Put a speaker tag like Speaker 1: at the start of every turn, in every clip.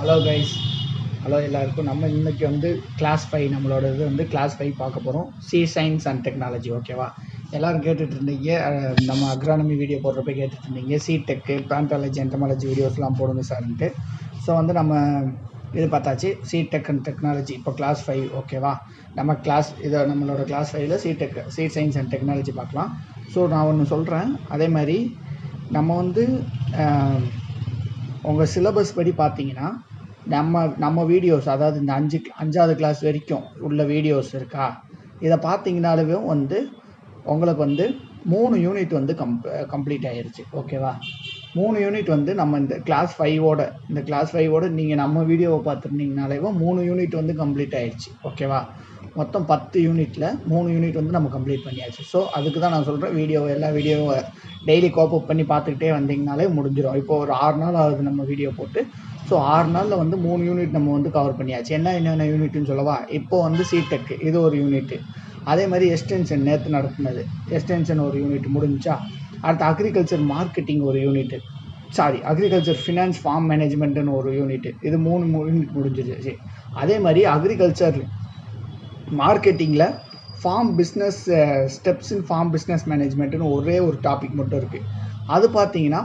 Speaker 1: Hello guys, hello எல்லாருக்கும். நம்ம இன்னைக்கு வந்து கிளாஸ் 5 நம்மளோட இது வந்து கிளாஸ் 5 பார்க்க போகிறோம். Science and technology. ஓகேவா? எல்லோரும் கேட்டுட்டு இருந்தீங்க, நம்ம அக்ரானமி வீடியோ போடுறப்ப கேட்டுட்டு இருந்தீங்க டெக்கு பிளான்டாலஜி என்டமாலஜி வீடியோஸ்லாம் போடுங்க சார்ன்ட்டு. ஸோ வந்து நம்ம இது பார்த்தாச்சு, டெக் அண்ட் டெக்னாலஜி. இப்போ கிளாஸ் 5. ஓகேவா? நம்ம நம்மளோட கிளாஸ் 5ல் டெக் சயின்ஸ் அண்ட் டெக்னாலஜி பார்க்கலாம். ஸோ நான் ஒன்று சொல்கிறேன். அதே மாதிரி நம்ம வந்து உங்கள் சிலபஸ் படி பார்த்தீங்கன்னா நம்ம வீடியோஸ், அதாவது இந்த 5வது கிளாஸ் வரைக்கும் உள்ள வீடியோஸ் இருக்கா, இதை பார்த்தீங்கனாலே வந்து உங்களுக்கு வந்து 3 யூனிட் வந்து கம்ப்ளீட் ஆகிருச்சு. ஓகேவா? 3 யூனிட் வந்து நம்ம இந்த கிளாஸ் 5ஓட நீங்கள் நம்ம வீடியோவை பார்த்துருந்தீங்கனாலே 3 யூனிட் வந்து கம்ப்ளீட் ஆகிடுச்சு. ஓகேவா? மொத்தம் 10 யூனிட்டில் 3 யூனிட் வந்து நம்ம கம்ப்ளீட் பண்ணியாச்சு. ஸோ அதுக்கு தான் நான் சொல்கிறேன், எல்லா வீடியோவை டெய்லி கோப்பப் பண்ணி பார்த்துக்கிட்டே வந்தீங்கனாலே முடிஞ்சிடும். இப்போ ஒரு 6 நாள் ஆகுது நம்ம வீடியோ போட்டு. ஸோ 6 நாளில் வந்து 3 யூனிட் நம்ம வந்து கவர் பண்ணியாச்சு. என்னென்ன யூனிட்னு சொல்லவா? இப்போ வந்து டெக் இது ஒரு யூனிட்டு. அதே மாதிரி எக்ஸ்டென்ஷன் நேற்று நடத்துனது, எக்ஸ்டென்ஷன் ஒரு யூனிட் முடிஞ்சா. அடுத்து அக்ரிகல்ச்சர் மார்க்கெட்டிங் ஒரு யூனிட்டு, அக்ரிகல்ச்சர் ஃபினான்ஸ் ஃபார்ம் மேனேஜ்மெண்ட்டுன்னு ஒரு யூனிட்டு. இது 3 யூனிட் முடிஞ்சிருச்சு. அதே மாதிரி அக்ரிகல்ச்சர் மார்க்கெட்டிங்கில் farm business steps in farm business மேனேஜ்மெண்ட்டுன்னு ஒரே ஒரு டாபிக் மட்டும் இருக்குது. அது பார்த்தீங்கன்னா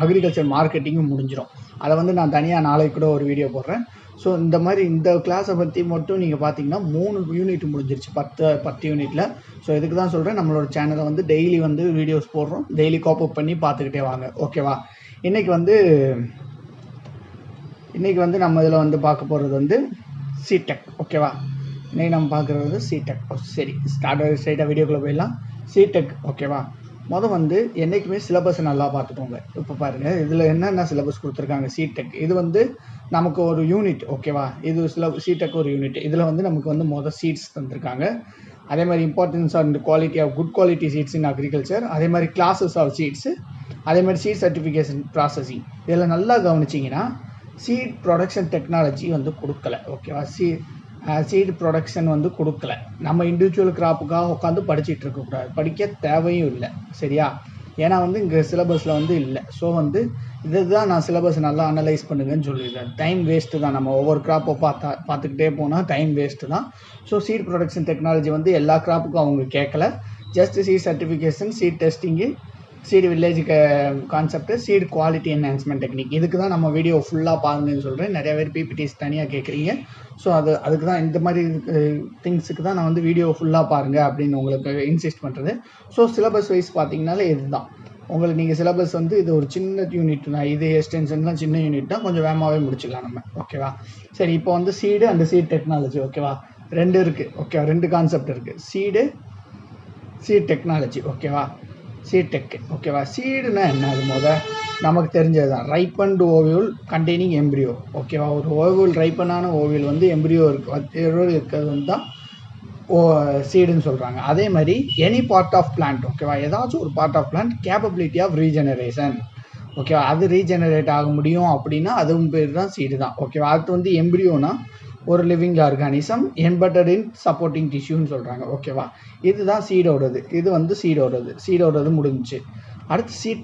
Speaker 1: அக்ரிகல்ச்சர் மார்க்கெட்டிங்கும் முடிஞ்சிடும். அதை வந்து நான் தனியாக நாளைக்கு கூட ஒரு வீடியோ போடுறேன். ஸோ இந்த மாதிரி இந்த கிளாஸை பற்றி மட்டும் நீங்கள் பார்த்தீங்கன்னா 3 யூனிட் முடிஞ்சிருச்சு 10 யூனிட்டில். ஸோ இதுக்கு தான் சொல்கிறேன், நம்மளோட சேனலை வந்து டெய்லி வந்து வீடியோஸ் போடுறோம். டெய்லி கோப்பப் பண்ணி பார்த்துக்கிட்டே வாங்க. ஓகேவா? இன்றைக்கி வந்து நம்ம இதில் வந்து பார்க்க போகிறது வந்து டெக். ஓகேவா? இன்றைக்கி நம்ம பார்க்குறது டெக். சரி, ஸ்ட்ரைட்டாக வீடியோக்குள்ளே போயிடலாம். டெக். ஓகேவா? வந்து என்றைக்குமே சிலபஸை நல்லா பார்த்துக்கோங்க. இப்போ பாருங்கள், இதில் என்னென்ன சிலபஸ் கொடுத்துருக்காங்க. டெக் இது வந்து நமக்கு ஒரு யூனிட். ஓகேவா? இது டெக் ஒரு யூனிட். இதில் வந்து நமக்கு வந்து சீட்ஸ் தந்திருக்காங்க. அதே மாதிரி importance of quality of good quality seeds in agriculture. அதே மாதிரி கிளாஸஸ் ஆஃப் சீட்ஸு. அதே மாதிரி சீட் சர்டிஃபிகேஷன் ப்ராசஸிங். இதில் நல்லா கவனிச்சிங்கன்னா சீட் ப்ரொடக்ஷன் டெக்னாலஜி வந்து கொடுக்கல. ஓகேவா? சீட் ப்ரொடக்ஷன் வந்து கொடுக்கல. நம்ம இண்டிவிஜுவல் கிராப்புக்காக உட்காந்து படிச்சுட்டு இருக்கக்கூடாது, படிக்க தேவையும் இல்லை. சரியா? ஏன்னா வந்து இங்கே சிலபஸில் வந்து இல்லை. ஸோ வந்து இதுதான் நான் சிலபஸ் நல்லா அனலைஸ் பண்ணுங்கன்னு சொல்லிடுறேன். டைம் வேஸ்ட்டு தான். நம்ம ஒவ்வொரு கிராப்பை பார்த்துக்கிட்டே போனால் டைம் வேஸ்ட்டு தான். ஸோ சீட் ப்ரொடக்ஷன் டெக்னாலஜி வந்து எல்லா கிராப்புக்கும் அவங்க கேட்கல. Just seed certification, seed testing, seed village concept, seed quality enhancement technique. இதுக்கு தான் நம்ம வீடியோ ஃபுல்லாக பாருங்கன்னு சொல்கிறேன். நிறைய பேர் பிபிடிஸ் தனியாக கேட்குறீங்க. ஸோ அதுக்கு தான் இந்த மாதிரி திங்ஸுக்கு தான் நான் வந்து வீடியோ ஃபுல்லாக பாருங்கள் அப்படின்னு உங்களுக்கு இன்சிஸ்ட் பண்ணுறது. ஸோ சிலபஸ் வைஸ் பார்த்தீங்கனாலே இதுதான் உங்களுக்கு. நீங்கள் சிலபஸ் வந்து இது ஒரு சின்ன யூனிட் தான். இது எக்ஸ்டென்ஷன்லாம் சின்ன யூனிட் தான், கொஞ்சம் வேகமாகவே முடிச்சுக்கலாம் நம்ம. ஓகேவா? சரி, இப்போ வந்து சீடு அண்ட் சீட் டெக்னாலஜி. ஓகேவா? 2 இருக்குது. ஓகேவா? 2 கான்செப்ட் இருக்குது, சீட் டெக்னாலஜி. ஓகேவா? டெக். ஓகேவா? சீடுனா என்ன? அது நமக்கு தெரிஞ்சது தான். ரைப்பன்டு ஓவியூல் கண்டெய்னிங் எம்ப்ரியோ. ஓகேவா? ஒரு ஓவியூல், ரைப்பனான ஓவியூல் வந்து எம்ப்ரியோ இருக்கிறது வந்து தான் சீடுன்னு சொல்கிறாங்க. அதே மாதிரி எனி பார்ட் ஆஃப் பிளான்ட். ஓகேவா? ஏதாச்சும் ஒரு part of plant capability of regeneration. ஓகேவா? அது ரீஜெனரேட் ஆக முடியும் அப்படின்னா அதுவும் பேர் தான் சீடு தான். ஓகேவா? அது வந்து எம்ப்ரியோனா ஒரு லிவிங் ஆர்கானிசம் எம்பெட்டட் இன் சப்போர்ட்டிங் டிஷ்யூன்னு சொல்கிறாங்க. ஓகேவா? இதுதான் சீடோடது. இது வந்து சீடோடது முடிஞ்சிச்சு. அடுத்து சீட்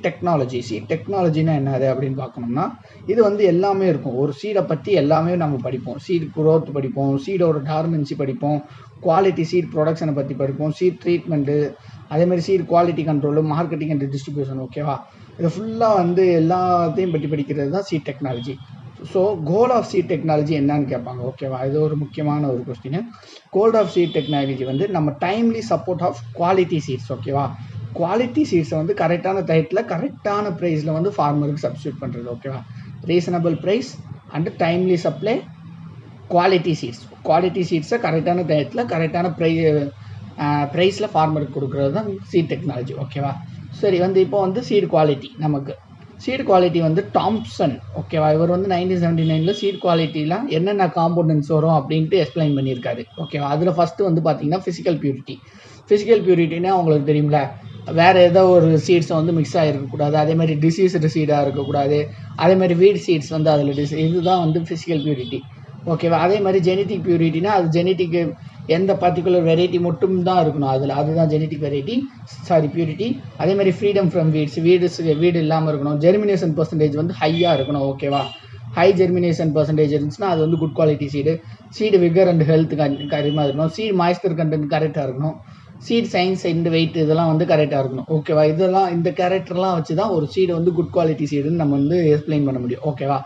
Speaker 1: டெக்னாலஜினா என்னது அப்படின்னு பார்க்கணும்னா, இது வந்து எல்லாமே இருக்கும். ஒரு சீடை பற்றி எல்லாமே நம்ம படிப்போம். சீட் குரோத் படிப்போம், சீடோட டார்மென்சி படிப்போம், குவாலிட்டி சீட் ப்ரொடக்ஷனை பற்றி படிப்போம், சீட் ட்ரீட்மெண்ட்டு, அதேமாதிரி seed quality control, marketing and distribution. ஓகேவா? இது ஃபுல்லாக வந்து எல்லாத்தையும் பற்றி படிக்கிறது தான் seed technology. So goal of seed technology என்னன்னு கேட்பாங்க. ஓகேவா? இது ஒரு முக்கியமான ஒரு question. Goal of seed technology வந்து நம்ம timely support of quality seeds. ஓகேவா? குவாலிட்டி சீட்ஸை வந்து கரெக்டான டயத்தில் கரெக்டான ப்ரைஸில் வந்து ஃபார்மருக்கு சப்ஸ்டியூட் பண்ணுறது. ஓகேவா? Reasonable price and timely supply quality சீட்ஸை கரெக்டான டயத்தில் கரெக்டான ப்ரைஸில் ஃபார்மருக்கு கொடுக்குறது தான் சீட் டெக்னாலஜி. ஓகேவா? சரி, வந்து இப்போ வந்து சீட் குவாலிட்டி வந்து டாம்சன். ஓகேவா? இவர் வந்து 1979 சீட் குவாலிட்டிலாம் என்னென்ன காம்போனன்ட்ஸ் வரும் அப்படின்ட்டு எக்ஸ்பிளைன் பண்ணியிருக்காரு. ஓகேவா? அதில் ஃபஸ்ட்டு வந்து பார்த்தீங்கன்னா ஃபிசிக்கல் பியூரிட்டினா உங்களுக்கு தெரியும்ல, வேறு ஏதோ ஒரு சீட்ஸை வந்து மிக்ஸ் ஆகிருக்கக்கூடாது, அதேமாதிரி டிசீஸ்டு சீடாக இருக்கக்கூடாது, அதேமாதிரி வீட் சீட்ஸ் வந்து அதில் இதுதான் வந்து ஃபிசிக்கல் பியூரிட்டி. ஓகேவா? அதே மாதிரி ஜெனட்டிக் பியூரிட்டினா அது ஜெனட்டிக்கு எந்த பர்டிகுலர் வெரைட்டி மட்டும் தான் இருக்கணும் அதில், அதுதான் ஜெனட்டிக் பியூரிட்டி. அதே மாதிரி ஃப்ரீடம் ஃப்ரம் வீடு இல்லாமல் இருக்கணும். ஜெர்மினேஷன் பர்சன்டேஜ் வந்து ஹையாக இருக்கணும். ஓகேவா? ஹை ஜெர்மினேஷன் பர்சன்டேஜ் இருந்துச்சுன்னா அது வந்து good quality seed vigour and health கரெக்டாக இருக்கணும், சீட் மாய்ஸ்டர் கண்டென்ட் கரெக்டாக இருக்கணும், சீட் சைன்ஸ் அண்ட் வெயிட் இதெல்லாம் வந்து கரெக்டாக இருக்கணும். ஓகேவா, இதெல்லாம் இந்த கேரக்டர்லாம் வச்சு தான் ஒரு சீடு வந்து குட் குவாலிட்டி சீடுன்னு நம்ம வந்து எக்ஸ்பிளைன் பண்ண முடியும். ஓகேவா,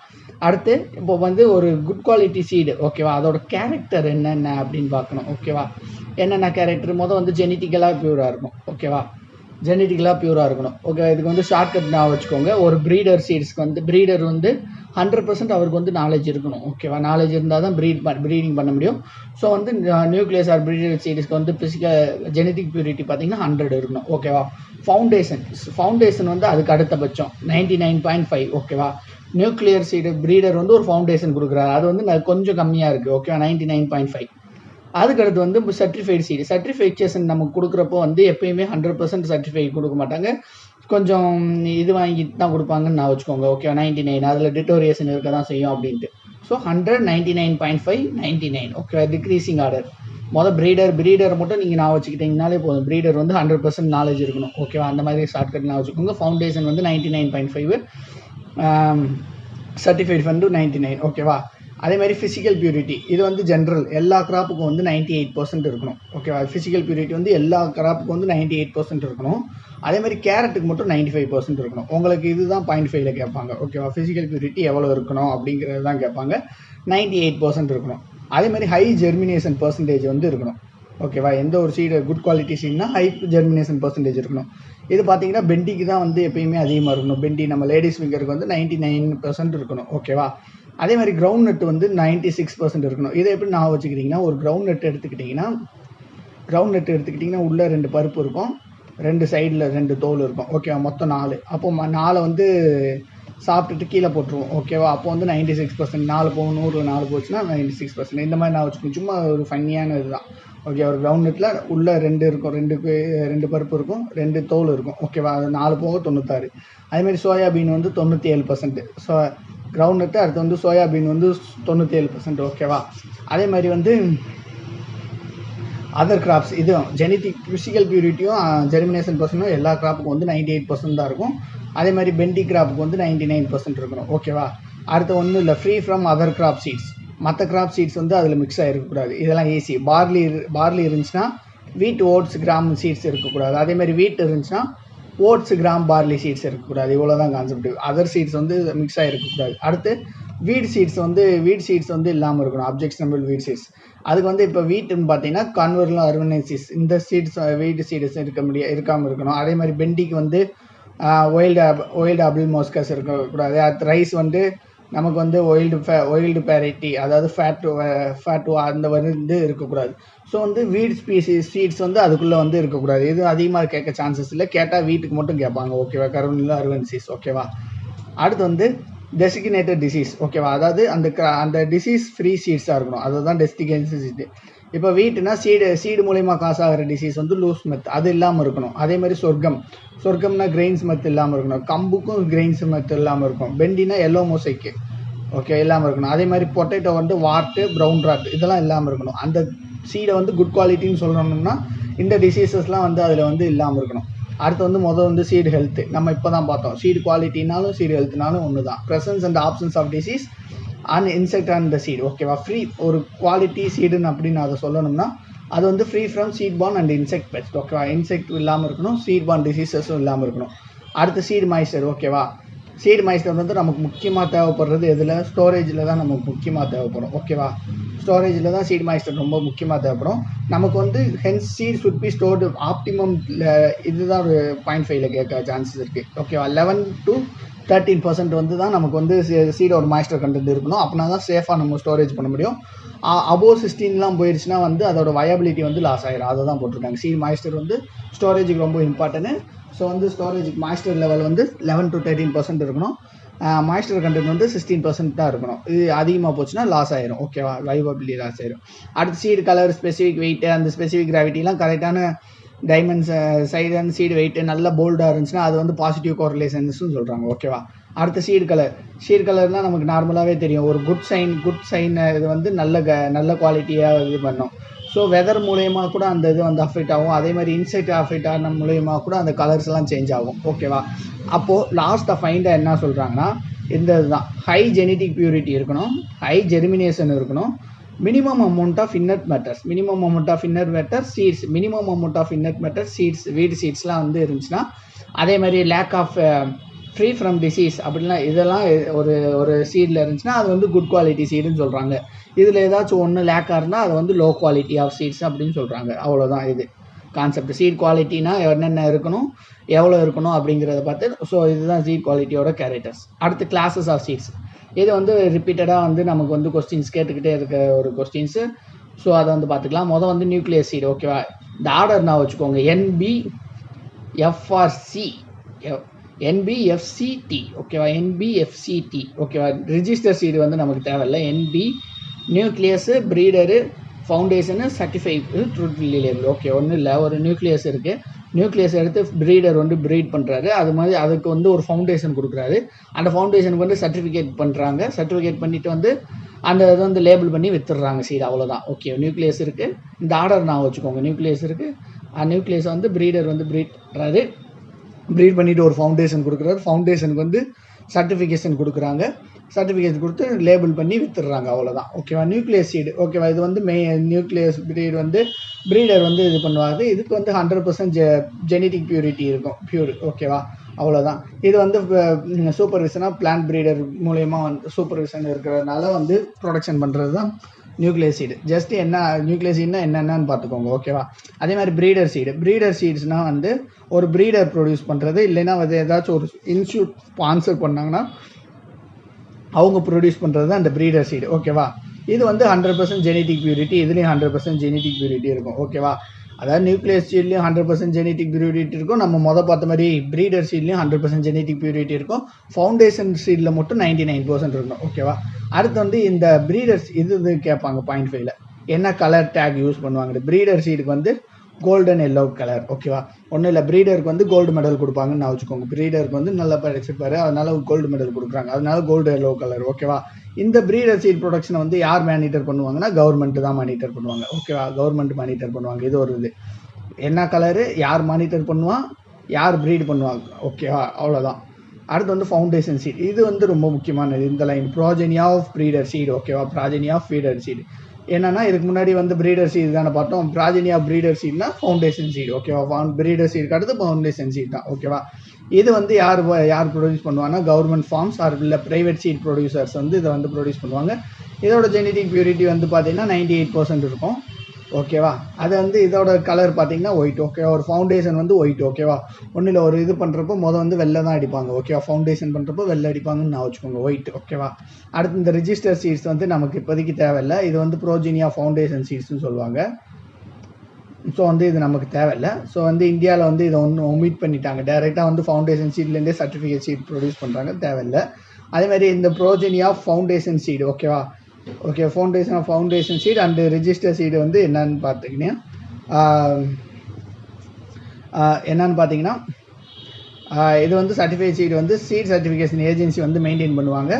Speaker 1: அடுத்து இப்போ வந்து ஒரு குட் குவாலிட்டி சீடு ஓகேவா, அதோட கேரக்டர் என்னென்ன அப்படின்னு பார்க்கணும். ஓகேவா, என்னென்ன கேரக்டர் வந்து ஜெனட்டிக்கலாக பியூராக இருக்கும். ஓகேவா, ஜெனட்டிக்கலாக பியூராக இருக்கணும். ஓகே, இதுக்கு வந்து ஷார்ட்கட் நான் வச்சுக்கோங்க. ஒரு ப்ரீடர் சீட்ஸ்க்கு வந்து ப்ரீடர் வந்து 100% அவருக்கு வந்து நாலேஜ் இருக்கணும். ஓகேவா, நாலேஜ் இருந்தால் தான் ப்ரீடிங் பண்ண முடியும். ஸோ வந்து நியூக்ளியஸ் ஆர் ப்ரீடர் சீட்ஸ்க்கு வந்து ஃபிசிக்கல் ஜெனட்டிக் பியூரிட்டி பார்த்தீங்கன்னா 100 இருக்கணும். ஓகேவா, ஃபவுண்டேஷன் வந்து அதுக்கு அடுத்தபட்சம் 99.5. ஓகேவா, நியூக்ளியர் சீடு ப்ரீடர் வந்து ஒரு ஃபவுண்டேஷன் கொடுக்குறாரு, அது வந்து கொஞ்சம் கம்மியாக இருக்குது. ஓகேவா, 99.5. அதுக்கடுத்து வந்து சர்டிஃபைடு சீடு, சர்டிஃபிகேஷன் நமக்கு கொடுக்குறப்போ வந்து எப்பயுமே 100% சர்டிஃபைட் கொடுக்க மாட்டாங்க, கொஞ்சம் இது வாங்கிட்டு தான் கொடுப்பாங்கன்னு நான் வச்சுக்கோங்க. ஓகே, 99 அதில் டிட்டோரியேஷன் இருக்க தான் செய்யும் அப்படின்ட்டு. So 100, 99.5, 99. Okay, decreasing order. Breeder மட்டும் நீங்கள் நான் வச்சுக்கிட்டீங்கனாலே போதும். ப்ரீடர் வந்து 100% நாலேஜ் இருக்கணும். ஓகேவா, அந்த மாதிரி ஷார்ட்கட் நான் வச்சுக்கோங்க. ஃபவுண்டேஷன் வந்து 99.5, சர்டிஃபைட் வந்து 99. ஓகேவா, அதே மாதிரி ஃபிசிக்கல் பியூரிட்டி இது வந்து ஜென்ரல் எல்லா கிராப்புக்கும் வந்து 98% இருக்கணும். ஓகேவா, ஃபிசிக்கல் பியூரிட்டி வந்து எல்லா கிராப்புக்கும் வந்து 98% இருக்கணும். அதே மாதிரி கேரட்டுக்கு மட்டும் 95% இருக்கணும். உங்களுக்கு இதுதான் 0.5ல் கேட்பாங்க. ஓகேவா, ஃபிசிக்கல் பியூரிட்டி எவ்வளோ இருக்கணும் அப்படிங்கிறது தான் கேட்பாங்க. 98% இருக்கணும். அதே மாதிரி ஹை ஜெர்மினேஷன் பர்சன்டேஜ் வந்து இருக்கணும். ஓகேவா, எந்த ஒரு சீடு குட் குவாலிட்டி சீட்னா ஹை ஜெர்மினேஷன் பர்சன்டேஜ் இருக்கணும். இது பார்த்தீங்கன்னா பெண்டிக்கு தான் வந்து எப்பயுமே அதிகமாக இருக்கணும். பெண்டி நம்ம லேடிஸ் ஃபிங்கருக்கு வந்து 99% இருக்கணும். ஓகேவா, அதே மாதிரி கிரவுண்ட் நட் வந்து 96% இருக்கணும். இதை எப்படி நான் வச்சுக்கிட்டிங்கன்னா, ஒரு கிரவுண்ட் நட் எடுத்துக்கிட்டிங்கன்னா உள்ளே 2 பருப்பு இருக்கும், 2 சைடில் 2 தோல் இருக்கும். ஓகேவா, மொத்தம் 4. அப்போ 4 வந்து சாப்பிட்டுட்டு கீழே போட்டுருவோம். ஓகேவா, அப்போ வந்து 96%. 4 போகும், 100ல் 4 போச்சுன்னா 96%. இந்த மாதிரி நான் வச்சுக்கணும். சும்மா ஒரு ஃபன்னியான இதுதான். ஓகே, ஒரு கிரவுண்ட் நட்டில் உள்ளே 2 இருக்கும், 2 பருப்பு இருக்கும், 2 தோல் இருக்கும். ஓகேவா, அது 4 போக 96. அதேமாதிரி சோயாபீன் வந்து 97%. ஸோ கிரவுண்ட் நட்டு, அடுத்து வந்து சோயாபீன் வந்து 97%. ஓகேவா, அதே மாதிரி வந்து அதர் கிராப்ஸ் இதுவும் ஜெனட்டிக் ஃபிசிக்கல் பியூரிட்டியும் ஜெர்மினேஷன் பர்சன்டும் எல்லா கிராப்புக்கும் வந்து 98% தான் இருக்கும். அதே மாதிரி பெண்டி கிராப்புக்கு வந்து 99% இருக்கணும். ஓகேவா, அடுத்து ஒன்றும் இல்லை, free from other crop seeds. மற்ற கிராப் சீட்ஸ் வந்து அதில் மிக்ஸ் ஆகிருக்கக்கூடாது. இதெல்லாம் ஈஸி. பார்லி இருந்துச்சுன்னா வீட், ஓட்ஸ், கிராம் சீட்ஸ் இருக்கக்கூடாது. அதேமாதிரி வீட் இருந்துச்சுன்னா ஓட்ஸ், கிராம், பார்லி சீட்ஸ் இருக்கக்கூடாது. இவ்வளோ தான் கான்செப்ட். அதர் சீட்ஸ் வந்து மிக்ஸ் ஆகிருக்கக்கூடாது. அடுத்து வீட் சீட்ஸ் வந்து இல்லாமல் இருக்கணும். அப்ஜெக்ஷனபிள் வீட் சீட்ஸ். அதுக்கு வந்து இப்போ வீட்டுன்னு பார்த்தீங்கன்னா கான்வெர்லாம் அர்வனைசிஸ் இந்த சீட்ஸ் வீட் சீட்ஸ் இருக்காமல் இருக்கணும். அதே மாதிரி பெண்டிக்கு வந்து ஒயில்டு அபிள் மோஸ்கஸ் இருக்கக்கூடாது. அடுத்து ரைஸ் வந்து நமக்கு வந்து ஒயில்டு பேரிட்டி, அதாவது ஃபேட்டு அந்த வந்து இருக்கக்கூடாது. ஸோ வந்து வீட் ஸ்பீசிஸ் சீட்ஸ் வந்து அதுக்குள்ளே வந்து இருக்கக்கூடாது. இது அதிகமாக கேட்க சான்சஸ் இல்லை. கேட்டால் வீட்டுக்கு மட்டும் கேட்பாங்க. ஓகேவா, கரோனிலா அர்வன்சிஸ். ஓகேவா, அடுத்து வந்து டெசிக்னேட்டட் டிசீஸ். ஓகேவா, அதாவது அந்த டிசீஸ் ஃப்ரீ சீட்ஸாக இருக்கணும். அதுதான் டெசிக்னேட்டட் டிசீஸ். இப்போ வீட்டுனா சீடு மூலயமா காசு ஆகிற டிசீஸ் வந்து லூஸ் மெத், அது இல்லாமல் இருக்கணும். அதே மாதிரி சொர்க்கம்னா கிரெயின்ஸ் மெத் இல்லாமல் இருக்கணும். கம்புக்கும் கிரெயின்ஸ் மெத் இல்லாமல் இருக்கும். பெண்டினா எல்லோ மோசைக்கு ஓகே இல்லாமல் இருக்கணும். அதே மாதிரி பொட்டேட்டோ வந்து வாட்டு, ப்ரௌன் ராட் இதெல்லாம் இல்லாமல் இருக்கணும். அந்த சீடை வந்து குட் குவாலிட்டின்னு சொல்லணும்னா இந்த டிசீசஸ்லாம் வந்து அதில் வந்து இல்லாமல் இருக்கணும். அடுத்து வந்து சீடு ஹெல்த்து. நம்ம இப்போ தான் பார்த்தோம். சீடு குவாலிட்டினாலும் சீடு ஹெல்த்னாலும் ஒன்று தான். Presence and absence of disease and insect on the seed. ஓகேவா, ஃப்ரீ ஒரு குவாலிட்டி சீடுன்னு அப்படின்னு அதை சொல்லணும்னா அது வந்து free from seed borne and insect pest. ஓகேவா, இன்செக்ட் இல்லாமல் இருக்கணும், சீட் பார்ன் டிசீசஸும் இல்லாமல் இருக்கணும். அடுத்து சீடு மாய்ஸ்டர். ஓகேவா, சீடு மாய்ஸ்டர் வந்து நமக்கு முக்கியமாக தேவைப்படுறது எதில்? ஸ்டோரேஜில் தான் நமக்கு முக்கியமாக தேவைப்படும். ஓகேவா, ஸ்டோரேஜில் தான் சீட் மாய்ஸ்டர் ரொம்ப முக்கியமாக தேவைப்படும் நமக்கு வந்து. Hence seed should be stored optimum. இதுதான் ஒரு 0.5ல் கேட்க சான்சஸ் இருக்குது. ஓகேவா, 11 to 13% வந்து தான் நமக்கு வந்து சீடோட மாய்ஸ்டர் கண்டென்ட் இருக்கணும். அப்படின்னா தான் சேஃபாக நம்ம ஸ்டோரேஜ் பண்ண முடியும். அபோவ் 16லாம் போயிடுச்சுன்னா வந்து அதோட வயபிலிட்டி வந்து லாஸ் ஆகிடும். அதை தான் போட்டிருக்காங்க. சீட் மாய்ஸ்டர் வந்து ஸ்டோரேஜுக்கு ரொம்ப இம்பார்ட்டன்ட். ஸோ வந்து ஸ்டோரேஜுக்கு மாய்ஸ்டர் லெவல் வந்து 11 to 13% இருக்கணும். மாய்ஸ்டர் கண்டென்ட் வந்து 16% தான் இருக்கணும். இது அதிகமாக போச்சுன்னா லாஸ் ஆயிரும். ஓகேவா, வயபிலிட்டி லாஸ் ஆயிரும். அடுத்து சீடு கலர், ஸ்பெசிஃபிக் வெயிட்டு, அந்த ஸ்பெசிஃபிக் கிராவிட்டிலாம் கரெக்டான diamonds side and seed weight நல்லா போல்டாக இருந்துச்சுன்னா அது வந்து பாசிட்டிவ் கோரிலேஷன்ஸ்னு சொல்கிறாங்க. ஓகேவா, அடுத்து சீடு கலர்னால் நமக்கு நார்மலாகவே தெரியும். ஒரு குட் சைன் இது வந்து நல்ல குவாலிட்டியாக இது பண்ணும். ஸோ வெதர் மூலயமா கூட அந்த இது வந்து அஃபெக்ட் ஆகும். அதே மாதிரி இன்செக்ட் அஃபெக்ட் ஆன மூலயமா கூட அந்த கலர்ஸ்லாம் சேஞ்ச் ஆகும். ஓகேவா, அப்போது லாஸ்ட் ஃபைண்டாக என்ன சொல்கிறாங்கன்னா இந்த இதுதான் ஹை ஜெனட்டிக் பியூரிட்டி இருக்கணும், ஹை ஜெர்மினேஷன் இருக்கணும், minimum amount of inert matters, minimum amount of inert matter seeds, minimum amount of inert matter seeds, weed சீட்ஸ்லாம் வந்து இருந்துச்சுன்னா, அதே மாதிரி lack of free from disease அப்படிலாம் இதெல்லாம் ஒரு சீடில் இருந்துச்சுன்னா அது வந்து குட் குவாலிட்டி சீடுன்னு சொல்கிறாங்க. இதில் ஏதாச்சும் ஒன்று லேக்காக இருந்தால் அது வந்து லோ குவாலிட்டி ஆஃப் சீட்ஸ் அப்படின்னு சொல்கிறாங்க. அவ்வளோதான் இது கான்செப்ட். சீட் குவாலிட்டினா என்னென்ன இருக்கணும், எவ்வளோ இருக்கணும் அப்படிங்கிறத பார்த்து. ஸோ இதுதான் சீட் குவாலிட்டியோட கேரக்டர்ஸ். அடுத்து கிளாஸஸ் ஆஃப் சீட்ஸ். இது வந்து ரிப்பீட்டடாக வந்து நமக்கு வந்து கொஸ்டின்ஸ் கேட்டுக்கிட்டே இருக்க ஒரு கொஸ்டின்ஸு. ஸோ அதை வந்து பார்த்துக்கலாம். மொதல் வந்து நியூக்ளியஸ் சீடு. ஓகேவா, இந்த ஆர்டர் நான் வச்சுக்கோங்க. NBFRC NBFCT. ஓகேவா, NBFCT. ஓகேவா, ரிஜிஸ்டர் சீடு வந்து நமக்கு தேவையில்லை. NB nucleus, breeder, foundation, certified, truthfully label. Okay, ஒன்றும் இல்லை, ஒரு நியூக்ளியஸ் இருக்குது. நியூக்ளியஸ் எடுத்து ப்ரீடர் வந்து ப்ரீட் பண்ணுறாரு. அது மாதிரி அதுக்கு வந்து ஒரு ஃபவுண்டேஷன் கொடுக்குறாரு. அந்த ஃபவுண்டேஷனுக்கு வந்து சர்டிஃபிகேட் பண்ணுறாங்க. சர்டிஃபிகேட் பண்ணிவிட்டு வந்து அந்த இதை வந்து லேபிள் பண்ணி வித்துடுறாங்க சீடு. அவ்வளோதான். ஓகே, நியூக்ளியஸ் இருக்குது. இந்த ஆர்டர் நான் வச்சுக்கோங்க. நியூக்ளியஸ் இருக்குது. நியூக்ளியஸ் வந்து ப்ரீடர் வந்து ப்ரீட் பண்ணுறாரு. ப்ரீட் பண்ணிவிட்டு ஒரு ஃபவுண்டேஷன் கொடுக்குறாரு. ஃபவுண்டேஷனுக்கு வந்து சர்டிஃபிகேஷன் கொடுக்குறாங்க. சர்டிஃபிகேட் கொடுத்து லேபிள் பண்ணி வித்துடுறாங்க. அவ்வளோதான். ஓகேவா, நியூக்ளியஸ் சீடு. ஓகேவா, இது வந்து நியூக்ளியஸ் ப்ரீட் வந்து ப்ரீடர் வந்து இது பண்ணுவாங்க. இதுக்கு வந்து 100% ஜெனட்டிக் பியூரிட்டி இருக்கும், பியூர். ஓகேவா, அவ்வளோதான். இது வந்து சூப்பர்விஷனாக பிளான்ட் ப்ரீடர் மூலயமா வந்து சூப்பர்விஷன் இருக்கிறதுனால வந்து ப்ரொடக்ஷன் பண்ணுறது தான் நியூக்ளியஸ் சீடு. ஜஸ்ட் என்ன நியூக்ளியஸ் சீட்னா என்னென்னு பார்த்துக்கோங்க. ஓகேவா, அதே மாதிரி ப்ரீடர் சீடு. ப்ரீடர் சீட்ஸ்னால் வந்து ஒரு ப்ரீடர் ப்ரொடியூஸ் பண்ணுறது, இல்லைன்னா அது ஏதாச்சும் ஒரு இன்ஸ்டியூட் ஸ்பான்சர் பண்ணாங்கன்னா அவங்க ப்ரொடியூஸ் பண்ணுறது தான் அந்த ப்ரீடர் சீடு. ஓகேவா, இது வந்து 100% ஜெனட்டிக் பியூரிட்டி, இதுலேயும் 100% ஜெனட்டிக் பியூரிட்டி இருக்கும். ஓகேவா, அதாவது நியூக்ளியஸ் சீட்லேயும் 100% ஜெனட்டிக் பியூரிட்டி இருக்கும். நம்ம பார்த்த மாதிரி ப்ரீடர் சீட்லேயும் 100% ஜெனட்டிக் பியூரிட்டி இருக்கும். ஃபவுண்டேஷன் சீடில் மட்டும் 99% இருக்கணும். ஓகேவா, அடுத்து வந்து இந்த ப்ரீடர்ஸ் இது கேட்பாங்க பாயிண்ட் 5ல் என்ன கலர் டேக் யூஸ் பண்ணுவாங்க. ப்ரீடர் சீடுக்கு வந்து கோல்டன் எல்லோ கலர். ஓகேவா, ஒன்றும் இல்லை, ப்ரீடருக்கு வந்து கோல்டு மெடல் கொடுப்பாங்கன்னு நான் வச்சுக்கோங்க. ப்ரீடருக்கு வந்து நல்லா படிச்சிருப்பாரு, அதனால கோல்டு மெடல் கொடுக்குறாங்க, அதனால கோல்டு எல்லோ கலர். ஓகேவா, இந்த ப்ரீடர் சீட் ப்ரொடக்ஷனை வந்து யார் மானிட்டர் பண்ணுவாங்கன்னா கவர்மெண்ட் தான் மானிட்டர் பண்ணுவாங்க. ஓகேவா, கவர்மெண்ட் மானிட்டர் பண்ணுவாங்க. இது ஒரு இது என்ன கலரு யார் மானிட்டர் பண்ணுவான், யார் ப்ரீட் பண்ணுவாங்க. ஓகேவா, அவ்வளோதான். அடுத்து வந்து ஃபவுண்டேஷன் சீட். இது வந்து ரொம்ப முக்கியமானது இந்த line, progeny of breeder seat. ஓகேவா, ப்ரோஜெனி ஆஃப் ஃபீடர் சீட். என்னன்னா இதுக்கு முன்னாடி வந்து ப்ரீடர் சீட் தானே பார்த்தோம். Progeny of breeder சீட்னா foundation seat. ஓகேவா, ப்ரீடர் சீட் அடுத்து ஃபவுண்டேஷன் சீட் தான். ஓகேவா, இது வந்து யார் ப்ரொடியூஸ் பண்ணுவாங்கன்னா கவர்மெண்ட் ஃபார்ம்ஸ் ஆர் இல்லை ப்ரைவேட் சீட் ப்ரொடியூசர்ஸ் வந்து இதை வந்து ப்ரொடியூஸ் பண்ணுவாங்க. இதோட ஜெனட்டிக் பியூரிட்டி வந்து பார்த்தீங்கன்னா 98% இருக்கும். ஓகேவா, அது வந்து இதோட கலர் பார்த்தீங்கன்னா ஒயிட். ஓகேவா, ஒரு ஃபவுண்டேஷன் வந்து ஒயிட். ஓகேவா, ஒன்றில் ஒரு இது பண்ணுறப்போ வந்து வெள்ளை தான் அடிப்பாங்க. ஓகேவா, ஃபவுண்டேஷன் பண்ணுறப்போ வெள்ளை அடிப்பாங்கன்னு நான் வச்சுக்கோங்க, ஒயிட். ஓகேவா, அடுத்து இந்த ரிஜிஸ்டர் சீட்ஸ் வந்து நமக்கு இப்போதைக்கு தேவையில்லை. இது வந்து ப்ரோஜினியா ஃபவுண்டேஷன் சீட்ஸ்னு சொல்லுவாங்க. ஸோ வந்து இது நமக்கு தேவையில்லை. ஸோ வந்து இந்தியாவில் வந்து இதை ஒன்று ஒமிட் பண்ணிட்டாங்க. டேரெக்டாக வந்து ஃபவுண்டேஷன் சீட்லேருந்தே சர்டிஃபிகேட் சீட் ப்ரொடியூஸ் பண்ணுறாங்க, தேவையில்லை. அதேமாதிரி இந்த ப்ரோஜினியா ஃபவுண்டேஷன் சீடு. ஓகேவா, okay, foundation seed and register seed வந்து என்னன்னு பார்த்தீங்கன்னா இது வந்து சர்டிஃபைட் சீடு வந்து சீட் சர்டிஃபிகேஷன் ஏஜென்சி வந்து மெயின்டைன் பண்ணுவாங்க.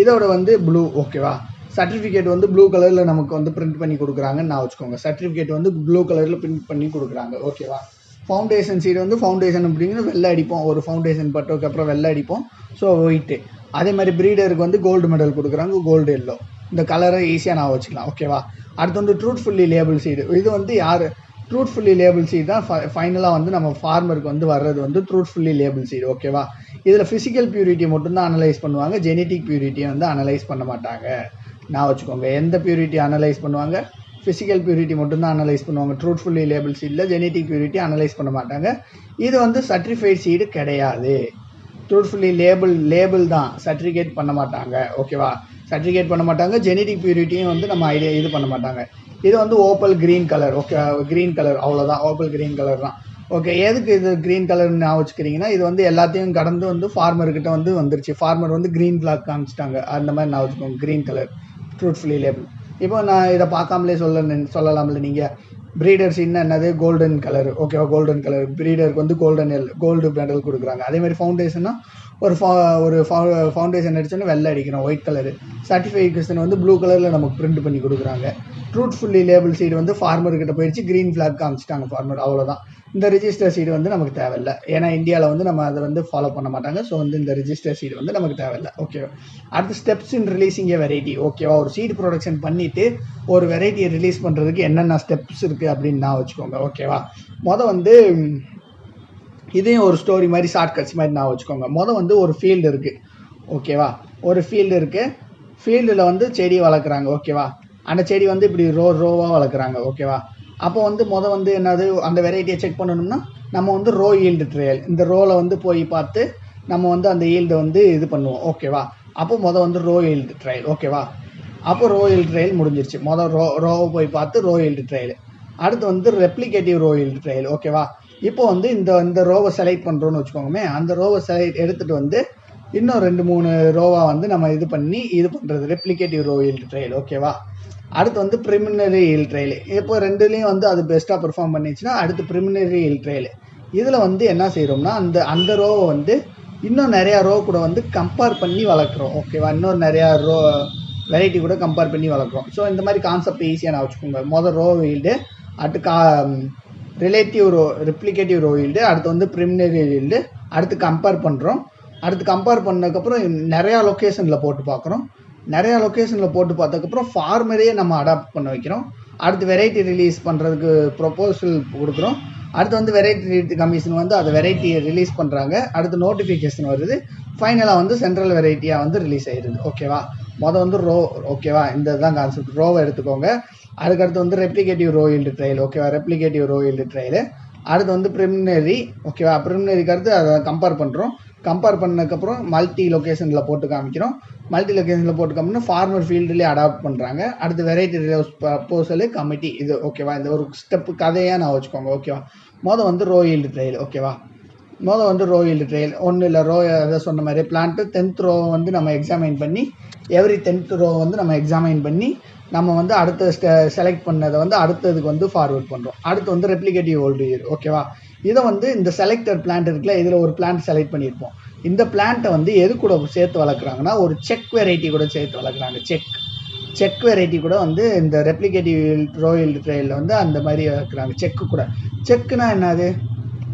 Speaker 1: இதோட வந்து ப்ளூ. ஓகேவா, சர்டிஃபிகேட் வந்து ப்ளூ கலரில் நமக்கு வந்து பிரிண்ட் பண்ணி கொடுக்குறாங்கன்னு நான் வச்சுக்கோங்க. சர்டிஃபிகேட் வந்து ப்ளூ கலரில் பிரிண்ட் பண்ணி கொடுக்குறாங்க. ஓகேவா, ஃபவுண்டேஷன் சீடு வந்து ஃபவுண்டேஷன் அப்படிங்கிறது வெள்ளை அடிப்போம், ஒரு ஃபவுண்டேஷன் பட்டோக்கு அப்புறம் வெள்ளை அடிப்போம். So white. அதே மாதிரி ப்ரீடருக்கு வந்து கோல்டு மெடல் கொடுக்குறாங்க, கோல்டு எல்லோ. இந்த கலரை ஈஸியாக நான் வச்சுக்கலாம். ஓகேவா, அடுத்து வந்து ட்ரூத்ஃபுல்லி லேபிள் சீடு. இது வந்து யார் ட்ரூத்ஃபுல்லி லேபிள் சீட் தான் ஃபைனலாக வந்து நம்ம ஃபார்மருக்கு வந்து வர்றது வந்து ட்ரூத்ஃபுல்லி லேபிள் சீடு. ஓகேவா, இதில் ஃபிசிக்கல் பியூரிட்டி மட்டும்தான் அனலைஸ் பண்ணுவாங்க, ஜெனட்டிக் பியூரிட்டியை வந்து அனலைஸ் பண்ண மாட்டாங்க. நான் வச்சுக்கோங்க, எந்த பியூரிட்டி அனலைஸ் பண்ணுவாங்க, ஃபிசிக்கல் பியூரிட்டி மட்டும்தான் அனலைஸ் பண்ணுவாங்க. ட்ரூத்ஃபுல்லி லேபிள் சீடில் ஜெனட்டிக் பியூரிட்டி அனலைஸ் பண்ண மாட்டாங்க. இது வந்து சர்டிஃபைட் சீடு கிடையாது. ட்ரூத்ஃபுல்லி லேபிள் தான், சர்டிஃபிகேட் பண்ண மாட்டாங்க. ஓகேவா, சர்டிஃபிகேட் பண்ண மாட்டாங்க. ஜெனட்டிக் பியூரிட்டியும் வந்து நம்ம இது பண்ண மாட்டாங்க. இது வந்து opal green colour. Okay, green colour, அவ்வளோதான், ஓப்பல் க்ரீன் கலர் தான். ஓகே, எதுக்கு இது க்ரீன் கலர்னு நான் வச்சுக்கிறீங்கன்னா, இது வந்து எல்லாத்தையும் கடந்து வந்து ஃபார்மர்கிட்ட வந்து வந்துருச்சு. ஃபார்மர் வந்து க்ரீன் ஃப்ளாக் காமிச்சிட்டாங்க, அந்த மாதிரி நான் வச்சுக்கோங்க, க்ரீன் கலர் ட்ரூத்ஃபுல்லி லேபிள். இப்போ நான் இதை பார்க்காமலே சொல்லலாம்ல நீங்கள், ப்ரீடர் சீட்னா என்னது, கோல்டன் கலர். ஓகேவா, கோல்டன் கலர். ப்ரீடருக்கு வந்து கோல்டு மெடல் கொடுக்குறாங்க. அதேமாதிரி ஃபவுண்டேஷன்னா ஒரு ஃபவுண்டேஷன் அடிச்சோன்னே வெள்ளை அடிக்கிறோம் ஒயிட் கலரு. சர்டிஃபிகேஷன் வந்து ப்ளூ கலரில் நமக்கு பிரிண்ட் பண்ணி கொடுக்குறாங்க. ட்ரூத்ஃபுல்லி லேபிள் சீடு வந்து ஃபார்மர்கிட்ட போயிடுச்சு, க்ரீன் ஃப்ளாக் காமிச்சிட்டாங்க ஃபார்மர், அவ்வளோதான். இந்த ரிஜிஸ்டர் சீடு வந்து நமக்கு தேவையில்லை, ஏன்னா இந்தியாவில் வந்து நம்ம அதை வந்து ஃபாலோ பண்ண மாட்டாங்க. ஸோ வந்து இந்த ரிஜிஸ்டர் சீடு வந்து நமக்கு தேவையில்லை. ஓகேவா. அடுத்து ஸ்டெப்ஸ் இன் ரிலீஸிங் ஏ வெரைட்டி. ஓகேவா. ஒரு சீடு ப்ரொடக்ஷன் பண்ணிவிட்டு ஒரு வெரைட்டியை ரிலீஸ் பண்ணுறதுக்கு என்னென்ன ஸ்டெப்ஸ் இருக்குது அப்படின்னு நான் வச்சுக்கோங்க. ஓகேவா. வந்து இதையும் ஒரு ஸ்டோரி மாதிரி ஷார்ட்கட்ஸ் மாதிரி நான் வச்சுக்கோங்க. வந்து ஒரு ஃபீல்டு இருக்குது. ஓகேவா. ஒரு ஃபீல்டு இருக்குது. ஃபீல்டில் வந்து செடி வளர்க்குறாங்க. ஓகேவா. அந்த செடி வந்து இப்படி ரோவாக வளர்க்குறாங்க. ஓகேவா. அப்போ வந்து வந்து என்னது, அந்த வெரைட்டியை செக் பண்ணணும்னா நம்ம வந்து ரோ ஈல்டு ட்ரையல், இந்த ரோவில் வந்து போய் பார்த்து நம்ம வந்து அந்த ஈல்டை வந்து இது பண்ணுவோம். ஓகேவா. அப்போ வந்து ரோ ஈல்டு ட்ரையல். ஓகேவா. அப்போ ரோ ஈல்டு ட்ரையல் முடிஞ்சிருச்சு. ரோவை போய் பார்த்து ரோ ஈல்டு ட்ரையல். அடுத்து வந்து ரெப்ளிகேட்டிவ் ரோ ஈல்டு ட்ரையல். ஓகேவா. இப்போ வந்து இந்த ரோவை செலக்ட் பண்ணுறோன்னு வச்சுக்கோங்கமே, அந்த ரோவை எடுத்துகிட்டு வந்து இன்னும் 2-3 ரோவாக வந்து நம்ம இது பண்ணுறது ரெப்ளிகேட்டிவ் ரோ ஈல்டு ட்ரையல். ஓகேவா. அடுத்து வந்து ப்ரிலிமினரி ஈல்டு ட்ரையல். இப்போ ரெண்டுலேயும் வந்து அது பெஸ்ட்டாக பெர்ஃபார்ம் பண்ணிச்சுன்னா அடுத்து ப்ரிலிமினரி ஈல்டு ட்ரையல். இதில் வந்து என்ன செய்கிறோம்னா அந்த ரோவை வந்து இன்னும் நிறையா ரோ கூட வந்து கம்பேர் பண்ணி வளர்க்குறோம். ஓகேவா. இன்னும் நிறையா ரோ வெரைட்டி கூட கம்பேர் பண்ணி வளர்க்குறோம். ஸோ இந்த மாதிரி கான்செப்ட் ஈஸியாக நான் வச்சுக்கோங்க. ரோ ஈல்டு, அடுத்து ரிலேட்டிவ் ரோ ரெப்ளிகேட்டிவ் ரோ ஈல்டு, அடுத்து வந்து ப்ரிலிமினரி ஈல்டு, அடுத்து கம்பேர் பண்ணுறோம். அடுத்து கம்பேர் பண்ணதுக்கப்புறம் நிறையா லொக்கேஷனில் போட்டு பார்க்குறோம். நிறையா லொக்கேஷனில் போட்டு பார்த்ததுக்கப்புறம் ஃபார்மரையே நம்ம அடாப்ட் பண்ண வைக்கிறோம். அடுத்து வெரைட்டி ரிலீஸ் பண்ணுறதுக்கு ப்ரொப்போசல் கொடுக்குறோம். அடுத்து வந்து வெரைட்டி கமிஷன் வந்து அதை வெரைட்டியை ரிலீஸ் பண்ணுறாங்க. அடுத்து நோட்டிஃபிகேஷன் வருது. ஃபைனலாக வந்து சென்ட்ரல் வெரைட்டியாக வந்து ரிலீஸ் ஆகிடுது. ஓகேவா. வந்து ரோ. ஓகேவா. இந்த தான் கான்செப்ட். ரோவை எடுத்துக்கோங்க. அதுக்கடுத்து வந்து ரெப்ளிகேட்டிவ் ரோ ஈல்டு ட்ரையல். ஓகேவா. Replicative row yield trial. அடுத்து வந்து ப்ரிலிமினரி. ஓகேவா. ப்ரிலிமினரிக்கு அடுத்து அதை கம்பேர் பண்ணுறோம். கம்பேர் பண்ணதுக்கப்புறம் மல்டி லொக்கேஷனில் போட்டு காமிக்கிறோம். மல்டி லொக்கேஷனில் போட்டு காமிக்கணும். ஃபார்மர் ஃபீல்டுலேயே அடாப்ட் பண்ணுறாங்க. அடுத்து வெரைட்டி ரிலீஸ் ப்ரொபோசல் கமிட்டி. இது ஓகேவா. இந்த ஒரு ஸ்டெப்பு கதையாக நான் வச்சுக்கோங்க. ஓகேவா. வந்து ரோ ஈல்டு ட்ரையல். ஓகேவா. வந்து ரோ ஈல்டு ட்ரையல் ஒன்றும் இல்லை. ரோ அதை சொன்ன மாதிரி பிளான்ட்டு 10th ரோ வந்து நம்ம எக்ஸாமைன் பண்ணி எவ்ரி 10th ரோ வந்து நம்ம எக்ஸாமைன் பண்ணி நம்ம வந்து அடுத்த செலக்ட் பண்ணதை வந்து அடுத்ததுக்கு வந்து ஃபார்வர்ட் பண்ணுறோம். அடுத்து வந்து ரெப்ளிகேட்டிவ் ஓல்டு இயர். ஓகேவா. இதை வந்து இந்த செலக்டட் பிளான்ட் இருக்குல்ல, இதில் ஒரு பிளான்ட் செலக்ட் பண்ணியிருப்போம். இந்த பிளான்ட்டை வந்து எது கூட சேர்த்து வளர்க்குறாங்கன்னா ஒரு செக் வெரைட்டி கூட சேர்த்து வளர்க்குறாங்க. செக் வெரைட்டி கூட வந்து இந்த ரெப்ளிகேட்டிவ் ரோ ஈல்டு ட்ரையலில் வந்து அந்த மாதிரி வளர்க்குறாங்க. செக்கு கூட. செக்குனா என்னது?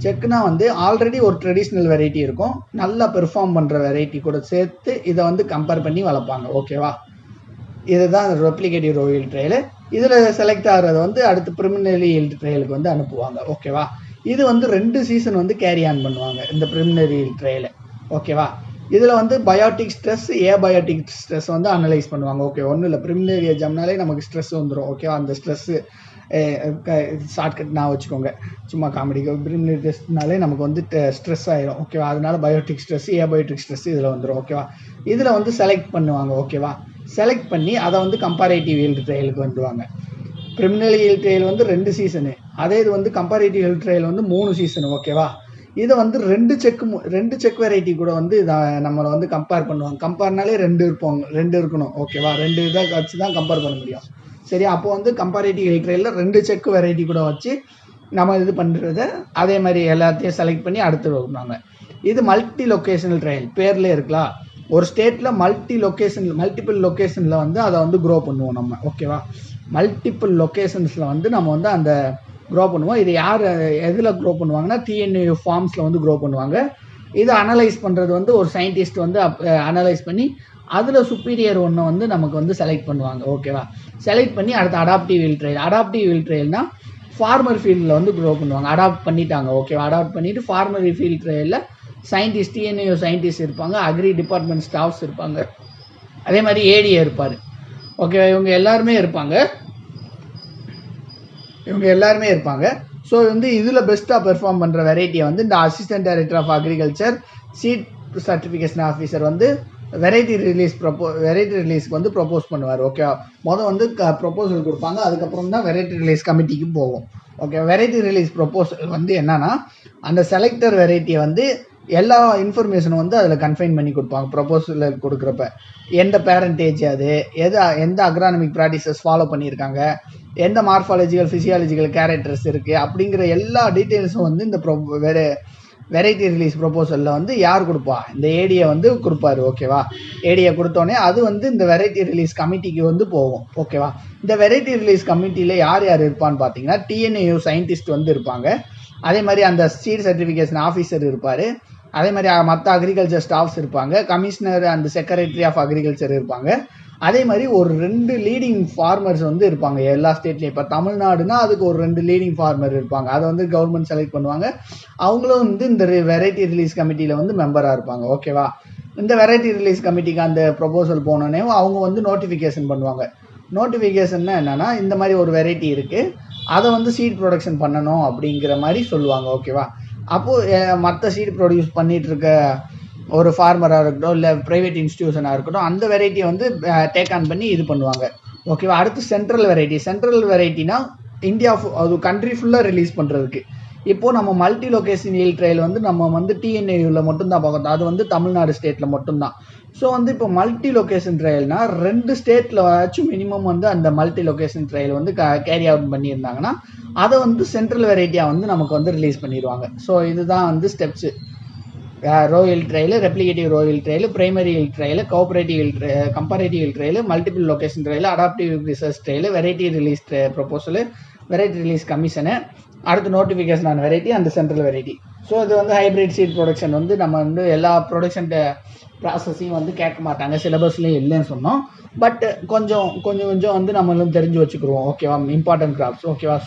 Speaker 1: செக்குனா வந்து ஆல்ரெடி ஒரு ட்ரெடிஷ்னல் வெரைட்டி இருக்கும், நல்லா பெர்ஃபார்ம் பண்ணுற வெரைட்டி கூட சேர்த்து இதை வந்து கம்பேர் பண்ணி வளர்ப்பாங்க. ஓகேவா. இதுதான் ரெப்ளிகேட்டிவ் ரோ ஈல்டு ட்ரையல். இதில் செலக்ட் ஆகிறது வந்து அடுத்து ப்ரிலிமினரி ஈல்டு ட்ரையலுக்கு வந்து அனுப்புவாங்க. ஓகேவா. இது வந்து 2 சீசன் வந்து கேரி ஆன் பண்ணுவாங்க இந்த ப்ரிலிமினரி ஈல்டு ட்ரையலை. ஓகேவா. இதில் வந்து பயோட்டிக் ஸ்ட்ரெஸ், ஏபயோட்டிக் ஸ்ட்ரெஸ் வந்து அனலைஸ் பண்ணுவாங்க. ஓகே. ஒன்றும் இல்லை, ப்ரிலிமினரி எக்ஸாம்னாலே நமக்கு ஸ்ட்ரெஸ் வந்துடும். ஓகேவா. அந்த ஸ்ட்ரெஸ்ஸு ஷார்ட்கட் நான் வச்சுக்கோங்க, சும்மா காமெடிக்கு. ப்ரிலிமினரி டெஸ்ட்னாலே நமக்கு வந்து ஸ்ட்ரெஸ் ஆயிரும். ஓகேவா. அதனால பயோட்டிக் ஸ்ட்ரெஸ், ஏபயோட்டிக் ஸ்ட்ரெஸ் இதில் வந்துடும். ஓகேவா. இதில் வந்து செலக்ட் பண்ணுவாங்க. ஓகேவா. செலக்ட் பண்ணி அதை வந்து கம்பேரேட்டிவ் ஈல்டு ட்ரையலுக்கு வந்துடுவாங்க. ப்ரிலிமினரி ஈல்டு ட்ரையல் வந்து 2 சீசனு, அதே இது வந்து கம்பேரேட்டிவ் ஈல்டு ட்ரையல் வந்து 3 சீசனு. ஓகேவா. இதை வந்து 2 செக் வெரைட்டி கூட வந்து நம்மளை வந்து கம்பேர் பண்ணுவாங்க. கம்பேர்னாலே 2 இருக்கணும். ஓகேவா. 2 இதை வச்சு தான் கம்பேர் பண்ண முடியும். சரி. அப்போ வந்து கம்பேரேட்டிவ் ஈல்டு ட்ரையலில் 2 செக் வெரைட்டி கூட வச்சு நம்ம இது பண்ணுறத அதே மாதிரி எல்லாத்தையும் செலக்ட் பண்ணி அடுத்து வைப்பாங்க. இது மல்டி லொக்கேஷனல் ட்ரையல். பேர்லேயே இருக்கலாம். ஒரு ஸ்டேட்டில் மல்டிபிள் லொக்கேஷனில் வந்து அதை வந்து க்ரோ பண்ணுவோம் நம்ம. ஓகேவா. மல்டிபிள் லொக்கேஷன்ஸில் வந்து நம்ம வந்து அந்த க்ரோ பண்ணுவோம். இது யார் எதில் க்ரோ பண்ணுவாங்கன்னா டிஎன்ஏ ஃபார்ம்ஸில் வந்து க்ரோ பண்ணுவாங்க. இதை அனலைஸ் பண்ணுறது வந்து ஒரு சயின்டிஸ்ட் வந்து அனலைஸ் பண்ணி அதில் சுப்பீரியர் ஒன்று வந்து நமக்கு வந்து செலக்ட் பண்ணுவாங்க. ஓகேவா. செலக்ட் பண்ணி அடுத்து adaptive yield trial. Adaptive yield ட்ரையல்னா ஃபார்மர் ஃபீல்டில் வந்து க்ரோ பண்ணுவாங்க. அடாப்ட் பண்ணிட்டாங்க. ஓகேவா. அடாப்ட் பண்ணிவிட்டு ஃபார்மர் ஃபீல்டு ட்ரையலில் சயின்டிஸ்ட், டிஎன்ஏ சயின்டிஸ்ட் இருப்பாங்க, அக்ரி டிபார்ட்மெண்ட் ஸ்டாஃப்ஸ் இருப்பாங்க, அதே மாதிரி ஏடிஏ இருப்பார். ஓகே. இவங்க எல்லாருமே இருப்பாங்க. ஸோ வந்து இதில் பெஸ்ட்டாக பெர்ஃபார்ம் பண்ணுற வெரைட்டியை வந்து இந்த assistant director of agriculture seed certification officer வந்து வெரைட்டி ரிலீஸ்க்கு வந்து ப்ரொப்போஸ் பண்ணுவார். ஓகே. வந்து ப்ரொப்போசல் கொடுப்பாங்க. அதுக்கப்புறம் தான் வெரைட்டி ரிலீஸ் கமிட்டிக்கு போவோம். ஓகே. வெரைட்டி ரிலீஸ் ப்ரொப்போசல் வந்து என்னன்னா அந்த செலக்டர் வெரைட்டியை வந்து எல்லா இன்ஃபர்மேஷனும் வந்து அதில் கன்ஃபைன் பண்ணி கொடுப்பாங்க. ப்ரொப்போசலில் கொடுக்குறப்ப எந்த பேரண்டேஜ், அது எந்த அக்ரானமிக் ப்ராக்டிசஸ் ஃபாலோ பண்ணியிருக்காங்க, எந்த மார்ஃபாலஜிக்கல் ஃபிசியாலஜிக்கல் கேரக்டர்ஸ் இருக்குது அப்படிங்கிற எல்லா டீட்டெயில்ஸும் வந்து இந்த வெரைட்டி ரிலீஸ் ப்ரொபோசலில் வந்து யார் கொடுப்பா, இந்த ஏடியை வந்து கொடுப்பாரு. ஓகேவா, ஏடியை கொடுத்தோடனே அது வந்து இந்த வெரைட்டி ரிலீஸ் கமிட்டிக்கு வந்து போகும். ஓகேவா, இந்த வெரைட்டி ரிலீஸ் கமிட்டியில் யார் யார் இருப்பான்னு பார்த்தீங்கன்னா டிஎன்ஏயு சயின்டிஸ்ட் வந்து இருப்பாங்க. அதே மாதிரி அந்த சீட் சர்டிஃபிகேஷன் ஆஃபீஸர் இருப்பார். அதே மாதிரி மற்ற அக்ரிகல்ச்சர் ஸ்டாஃப்ஸ் இருப்பாங்க. Commissioner and secretary of agriculture இருப்பாங்க. அதே மாதிரி ஒரு 2 லீடிங் ஃபார்மர்ஸ் வந்து இருப்பாங்க எல்லா ஸ்டேட்லேயும். இப்போ தமிழ்நாடுனா அதுக்கு ஒரு 2 லீடிங் ஃபார்மர் இருப்பாங்க. அதை வந்து கவர்மெண்ட் செலக்ட் பண்ணுவாங்க. அவங்களும் வந்து இந்த வெரைட்டி ரிலீஸ் கமிட்டியில் வந்து மெம்பராக இருப்பாங்க. ஓகேவா, இந்த வெரைட்டி ரிலீஸ் கமிட்டிக்கு அந்த ப்ரொபோசல் போனோடனே அவங்க வந்து நோட்டிஃபிகேஷன் பண்ணுவாங்க. நோட்டிஃபிகேஷன்னா என்னென்னா, இந்த மாதிரி ஒரு வெரைட்டி இருக்குது, அதை வந்து சீட் ப்ரொடக்ஷன் பண்ணணும் அப்படிங்கிற மாதிரி சொல்லுவாங்க. ஓகேவா, அப்போது மற்ற சீட் ப்ரொடியூஸ் பண்ணிகிட்டு இருக்க ஒரு ஃபார்மராக இருக்கட்டும், இல்லை ப்ரைவேட் இன்ஸ்டியூஷனாக இருக்கட்டும், அந்த வெரைட்டியை வந்து டேக் ஆன் பண்ணி இது பண்ணுவாங்க. ஓகேவா, அடுத்து சென்ட்ரல் வெரைட்டினா இந்தியா அது கண்ட்ரி ஃபுல்லாக ரிலீஸ் பண்ணுறதுக்கு. இப்போது நம்ம மல்டி லொகேஷன் ஹீல் ட்ரையல் வந்து நம்ம வந்து டிஎன்ஏயூவில் மட்டும்தான் பார்க்கணும். அது வந்து தமிழ்நாடு ஸ்டேட்டில் மட்டும்தான். ஸோ வந்து இப்போ மல்டி லொகேஷன் ட்ரையல்னா 2 ஸ்டேட்டில் வச்சும் மினிமம் வந்து அந்த மல்டி லொகேஷன் ட்ரையல் வந்து கேரி அவுட் பண்ணியிருந்தாங்கன்னா அதை வந்து சென்ட்ரல் வெரைட்டியாக வந்து நமக்கு வந்து ரிலீஸ் பண்ணிடுவாங்க. ஸோ இதுதான் வந்து steps. Royal trial, replicative royal trial, primary hill trial, cooperative comparative hill trial, multiple location trial, adaptive research trial, variety release proposal, variety release commission, அடுத்து நோட்டிஃபிகேஷன் ஆன வெரைட்டி, அந்த சென்ட்ரல் வெரைட்டி. ஸோ இது வந்து hybrid seat production வந்து நம்ம வந்து எல்லா production ப்ராசஸையும் வந்து கேட்க மாட்டாங்க, சிலபஸ்லேயும் இல்லைன்னு சொன்னோம். பட் கொஞ்சம் வந்து நம்மளும் தெரிஞ்சு வச்சுக்கிடுவோம். ஓகேவா, இம்பார்ட்டன்ட் கிராப்ஸ். ஓகேவா,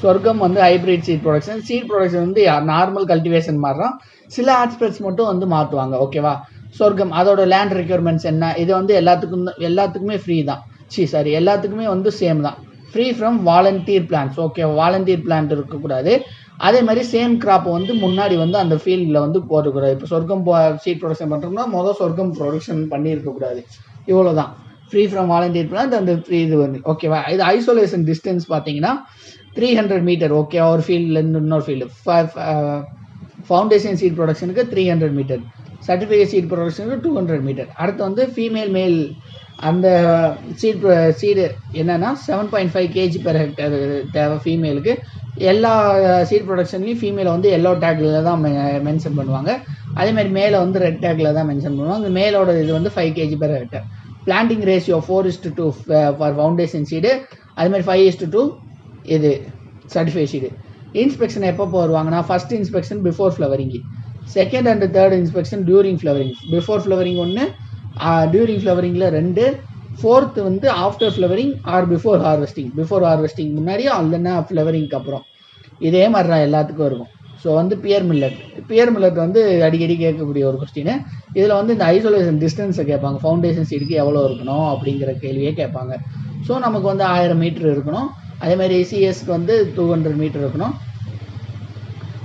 Speaker 1: சொர்க்கம் வந்து ஹைப்ரிட் சீட் ப்ரொடக்ஷன் வந்து நார்மல் கல்டிவேஷன் மாறுறோம், சில ஆஸ்பெக்ட்ஸ் மட்டும் வந்து மாற்றுவாங்க. ஓகேவா, சொர்க்கம் அதோட லேண்ட் ரெக்யர்மெண்ட்ஸ் என்ன, இது வந்து எல்லாத்துக்குமே ஃப்ரீ தான். எல்லாத்துக்குமே வந்து சேம் தான், ஃப்ரீ ஃப்ரம் வாலண்டியர் பிளான்ஸ். ஓகே, வாலண்டியர் பிளான்ட் இருக்கக்கூடாது. அதே மாதிரி சேம் கிராப் வந்து முன்னாடி வந்து அந்த ஃபீல்டில் வந்து போடக்கூடாது. இப்போ சொர்க்கம் சீட் ப்ரொடக்ஷன் பண்ணுறோம்னா சொர்க்கம் ப்ரொடக்ஷன் பண்ணியிருக்கக்கூடாது. இவ்வளோ தான், ஃப்ரீ ஃப்ரம் வாலண்டியர் பிளான்ட் அந்த ஃப்ரீ இது வந்து. ஓகேவா, இது ஐசோலேஷன் டிஸ்டன்ஸ் பார்த்தீங்கன்னா 300 மீட்டர். ஓகே, ஒரு ஃபீல்ட்லேருந்து இன்னொரு ஃபீல்டு. ஃபவுண்டேஷன் சீட் ப்ரொடக்ஷனுக்கு 300 மீட்டர், சர்டிஃபிகேட் சீட் ப்ரொடக்ஷனுக்கு 200 மீட்டர். அடுத்து வந்து மேல் அந்த சீடு என்னென்னா 7.5 kg per hectare தேவை ஃபீமேலுக்கு. எல்லா சீட் ப்ரொடக்ஷன்லையும் ஃபீமேலை வந்து எல்லோ டேக்கில் தான் மென்ஷன் பண்ணுவாங்க. அதேமாதிரி மேலே வந்து ரெட் டேக்கில் தான் மென்ஷன் பண்ணுவாங்க. மேலோட இது வந்து 5 kg per hectare. Planting ratio 4:2 for foundation seed, அதேமாதிரி 5:2 இது சர்டிஃபைட் சீடு. இன்ஸ்பெக்ஷன் எப்போ வருவாங்கன்னா, first inspection before flowering, second and third inspection during flowering. Before flowering 1, during ஃப்ளவரிங்கில் 2, ஃபோர்த்து வந்து after flowering or before harvesting முன்னாடியே இல்லைன்னா ஃப்ளவரிங்க்கு அப்புறம். இதே மாதிரி தான் எல்லாத்துக்கும் இருக்கும். ஸோ வந்து பியர் மில்லட் வந்து அடிக்கடி கேட்கக்கூடிய ஒரு கொஸ்டின். இதில் வந்து இந்த ஐசோலேஷன் டிஸ்டன்ஸை கேட்பாங்க, ஃபவுண்டேஷன் சீடுக்கு எவ்வளோ இருக்கணும் அப்படிங்கிற கேள்வியே கேட்பாங்க. ஸோ நமக்கு வந்து 1000 மீட்டர் இருக்கணும். அதேமாதிரி சிஎஸ்க்கு வந்து 200 மீட்டர் இருக்கணும்.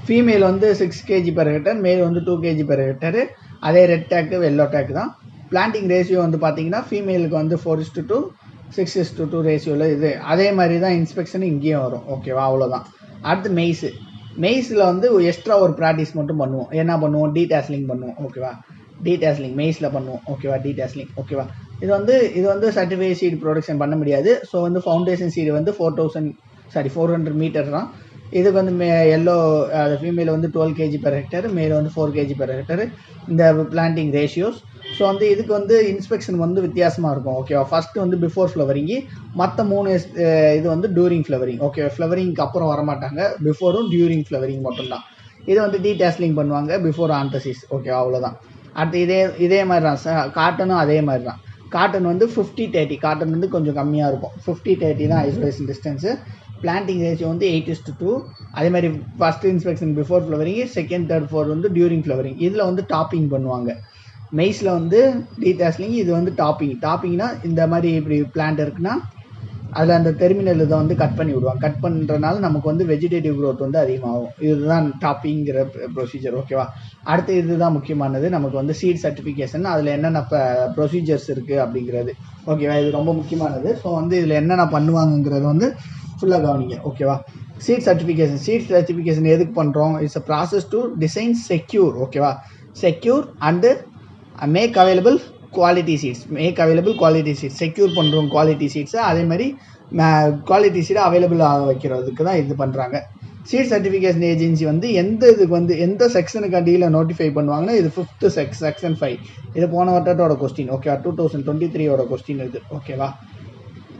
Speaker 1: ஃபீமேல் வந்து 6 kg per hectare, மேல் வந்து 2 kg per hectare. அதே ரெட் டேக்கு எல்லோ டேக்கு தான். பிளான்டிங் ரேஷியோ வந்து பார்த்தீங்கன்னா ஃபீமேலுக்கு வந்து 4:2, 6:2 ரேஷியோவில் இது. அதே மாதிரி தான் இன்ஸ்பெக்ஷன் இங்கேயும் வரும். ஓகேவா, அவ்வளோதான். அடுத்து மெய்ஸில் வந்து எக்ஸ்ட்ரா ஒரு ப்ராக்டிஸ் மட்டும் பண்ணுவோம். என்ன பண்ணுவோம், டீடாஸ்லிங் பண்ணுவோம். ஓகேவா, டீடாஸ்லிங் மெய்ஸில் பண்ணுவோம். ஓகேவா, டீடாஸ்லிங். ஓகேவா, இது வந்து சர்டிஃபைட் சீட் ப்ரொடக்ஷன் பண்ண முடியாது. ஸோ வந்து ஃபவுண்டேஷன் சீடு வந்து 400 மீட்டர் தான். இதுக்கு வந்து எல்லோ ஃபீமேல் வந்து 12 kg per hectare, மேல் வந்து 4 kg per hectare இந்த பிளான்டிங் ரேஷியோஸ். ஸோ வந்து இதுக்கு வந்து இன்ஸ்பெக்ஷன் வந்து வித்தியாசமாக இருக்கும். ஓகேவா, ஃபஸ்ட்டு வந்து பிஃபோர் ஃப்ளவரிங்கு, மற்ற 3 இது வந்து டியூரிங் ஃப்ளவரிங். ஓகே, ஃப்ளவரிங்க்கு அப்புறம் வரமாட்டாங்க, பிஃபோரும் டியூரிங் ஃப்ளவரிங் மட்டும்தான். இது வந்து டீடாஸ்லிங் பண்ணுவாங்க பிஃபோர் ஆந்தசிஸ். ஓகே, அவ்வளோதான். அடுத்து இதே மாதிரி தான் காட்டனும் அதே மாதிரி தான். காட்டன் வந்து 50-30, காட்டன் வந்து கொஞ்சம் கம்மியாக இருக்கும். 50-30 தான் ஐசோலேஷன் டிஸ்டன்ஸு. பிளான்டிங் ரேஷியோ வந்து 8:2. அதே மாதிரி first inspection before flowering, second, third, fourth வந்து டியூரிங் ஃப்ளவரிங். இதில் வந்து டாப்பிங் பண்ணுவாங்க. மெய்ஸில் வந்து டீடாஸ்லிங், இது வந்து டாப்பிங்னா இந்த மாதிரி இப்படி பிளான்ட் இருக்குன்னா அதில் அந்த டெர்மினல் இதை வந்து கட் பண்ணி விடுவாங்க. கட் பண்ணுறதுனால நமக்கு வந்து வெஜிடேட்டிவ் க்ரோத் வந்து அதிகமாகும். இதுதான் டாப்பிங்கிற ப்ரொசீஜர். ஓகேவா, அடுத்து இதுதான் முக்கியமானது, நமக்கு வந்து சீட் சர்டிஃபிகேஷன். அதில் என்னென்ன ப்ரொசீஜர்ஸ் இருக்குது அப்படிங்கிறது. ஓகேவா, இது ரொம்ப முக்கியமானது. ஸோ வந்து இதில் என்னென்ன பண்ணுவாங்கங்கிறது வந்து ஃபுல்லாக கவனிங்க. ஓகேவா, சீட் சர்டிஃபிகேஷன் எதுக்கு பண்ணுறோம்? It's a process to design secure. ஓகேவா, secure and make available quality seeds. Secure பண்ணுறோம் குவாலிட்டி சீட்ஸை. அதே மாதிரி குவாலிட்டி சீடை அவைலபிள் ஆக வைக்கிறதுக்கு தான் இது பண்ணுறாங்க. சீட் சர்டிஃபிகேஷன் ஏஜென்சி வந்து எந்த செக்ஷனுக்கு அடியில் நோட்டிஃபை பண்ணுவாங்கன்னா இது 5th செக்ஷன் 5. இது போன வருடத்தோட கொஸ்டின். ஓகேவா, 2023 கொஸ்டின் இது. ஓகேவா,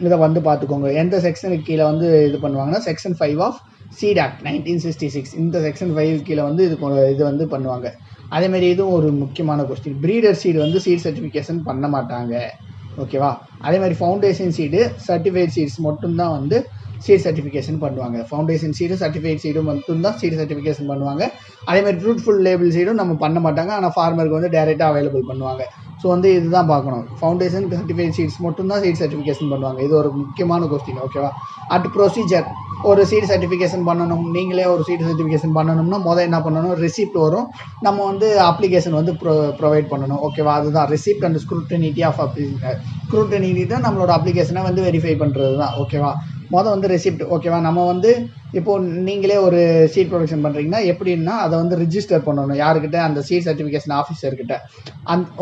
Speaker 1: இதை வந்து பார்த்துக்கோங்க. எந்த செக்ஷனுக்கு கீழே வந்து இது பண்ணுவாங்கன்னா செக்ஷன் 5 ஆஃப் சீட் ஆக்ட் 1966. இந்த செக்ஷன் 5 கீழே வந்து இது வந்து பண்ணுவாங்க. அதேமாதிரி இதுவும் ஒரு முக்கியமான கொஸ்டின். ப்ரீடர் சீடு வந்து சீட் சர்டிஃபிகேஷன் பண்ண மாட்டாங்க. ஓகேவா, அதே மாதிரி ஃபவுண்டேஷன் சீடு சர்டிஃபைட் சீட்ஸ் மட்டும்தான் வந்து சீட் சர்டிஃபிகேஷன் பண்ணுவாங்க. ஃபவுண்டேஷன் சீடு சர்டிஃபைட் சீடும் மட்டும்தான் சீட் சர்டிஃபிகேஷன் பண்ணுவாங்க. அதே மாதிரி ஃப்ரூட்ஃபுல் லேபிள் சீடும் நம்ம பண்ண மாட்டாங்க. ஆனால் ஃபார்மருக்கு வந்து டேரெக்டாக அவைலபிள் பண்ணுவாங்க. ஸோ வந்து இதுதான் பார்க்கணும். ஃபவுண்டேஷன் சர்டிஃபைட் சீட்ஸ் மட்டும்தான் சீட் சர்டிஃபிகேஷன் பண்ணுவாங்க. இது ஒரு முக்கியமான கொஸ்டின். ஓகேவா, அட் ப்ரொசீஜர் ஒரு சீட் சர்டிஃபிகேஷன் பண்ணணும். நீங்களே ஒரு சீட் சர்டிஃபிகேஷன் பண்ணணும்னா என்ன பண்ணணும், ரெசிப்ட் வரும். நம்ம வந்து அப்ளிகேஷன் வந்து ப்ரொவைட் பண்ணணும். ஓகேவா, அதுதான் ரெசிப்ட் அண்ட் ஸ்க்ரூட்டனிட்டி ஆஃப் ஸ்க்ரூட்டனிட்டி தான் நம்மளோட அப்ளிகேஷனை வந்து வெரிஃபை பண்ணுறது தான். ஓகேவா, வந்து ரெசிப்ட். ஓகேவா, நம்ம வந்து இப்போது நீங்களே ஒரு சீட் ப்ரொடக்ஷன் பண்ணுறீங்கன்னா எப்படின்னா அதை வந்து ரிஜிஸ்டர் பண்ணணும். யாருக்கிட்ட, அந்த சீட் சர்டிஃபிகேஷன் ஆஃபீஸர்கிட்ட.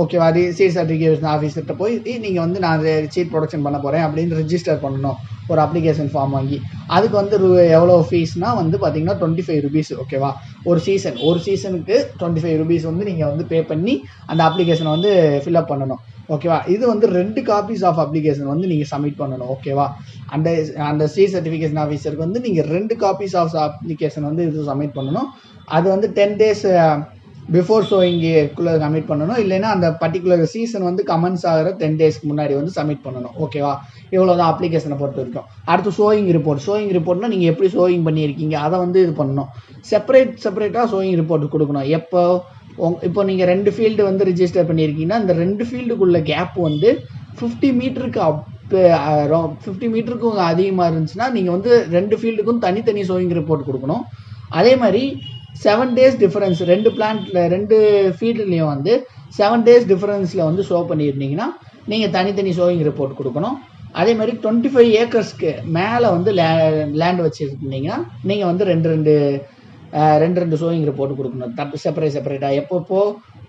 Speaker 1: ஓகேவா, சீட் சர்டிஃபிகேஷன் ஆஃபீஸர்கிட்ட போய் நீங்கள் வந்து நான் சீட் ப்ரொடக்ஷன் பண்ண போகிறேன் அப்படின்னு ரிஜிஸ்டர் பண்ணணும். ஒரு அப்ளிகேஷன் ஃபார்ம் வாங்கி அதுக்கு வந்து எவ்வளோ ஃபீஸ்னால் வந்து பார்த்தீங்கன்னா 25 rupees. ஓகேவா, ஒரு சீசனுக்கு 25 rupees வந்து நீங்கள் வந்து பே பண்ணி அந்த அப்ளிகேஷனை வந்து ஃபில்அப் பண்ணணும். ஓகேவா, இது வந்து 2 copies ஆஃப் அப்ளிகேஷன் வந்து நீங்கள் சப்மிட் பண்ணணும். ஓகேவா, அந்த சீட் சர்டிஃபிகேஷன் ஆஃபீஸருக்கு வந்து நீங்கள் 2 copies ஆஃப் அப்ளிகேஷன் வந்து இது சப்மிட் பண்ணணும். அது வந்து 10 days பிஃபோர் ஷோயிங்குள்ளே சப்மிட் பண்ணணும். இல்லைன்னா அந்த பர்டிகுலர் சீசன் வந்து கமெண்ட்ஸ் ஆகிற 10 daysக்கு முன்னாடி வந்து சப்மிட் பண்ணணும். ஓகேவா, இவ்வளோதான் அப்ளிகேஷனை பொறுத்த வரைக்கும். அடுத்து ஷோயிங் ரிப்போர்ட்னா நீங்கள் எப்படி ஷோயிங் பண்ணியிருக்கீங்க அதை வந்து இது பண்ணணும். செப்பரேட்டாக ஷோயிங் ரிப்போர்ட் கொடுக்கணும். இப்போ நீங்கள் 2 ஃபீல்டு வந்து ரிஜிஸ்டர் பண்ணியிருக்கீங்கன்னா இந்த 2 ஃபீல்டுக்குள்ள கேப் வந்து 50 மீட்டருக்கு 50 மீட்டருக்கும் அதிகமாக இருந்துச்சுன்னா நீங்கள் வந்து 2 ஃபீல்டுக்கும் தனித்தனி ஷோயிங் ரிப்போர்ட் கொடுக்கணும். அதே மாதிரி 7 days டிஃபரன்ஸ் 2 ஃபீல்டுலேயும் வந்து 7 days டிஃபரன்ஸில் வந்து ஷோ பண்ணியிருந்தீங்கன்னா நீங்கள் தனித்தனி ஷோயிங் ரிப்போர்ட் கொடுக்கணும். அதே மாதிரி 25 acresக்கு மேலே வந்து லேண்ட் வச்சுருந்தீங்கன்னா நீங்கள் வந்து ரெண்டு ஷோயிங் ரிப்போர்ட் கொடுக்கணும். செப்பரேட்டாக. எப்போ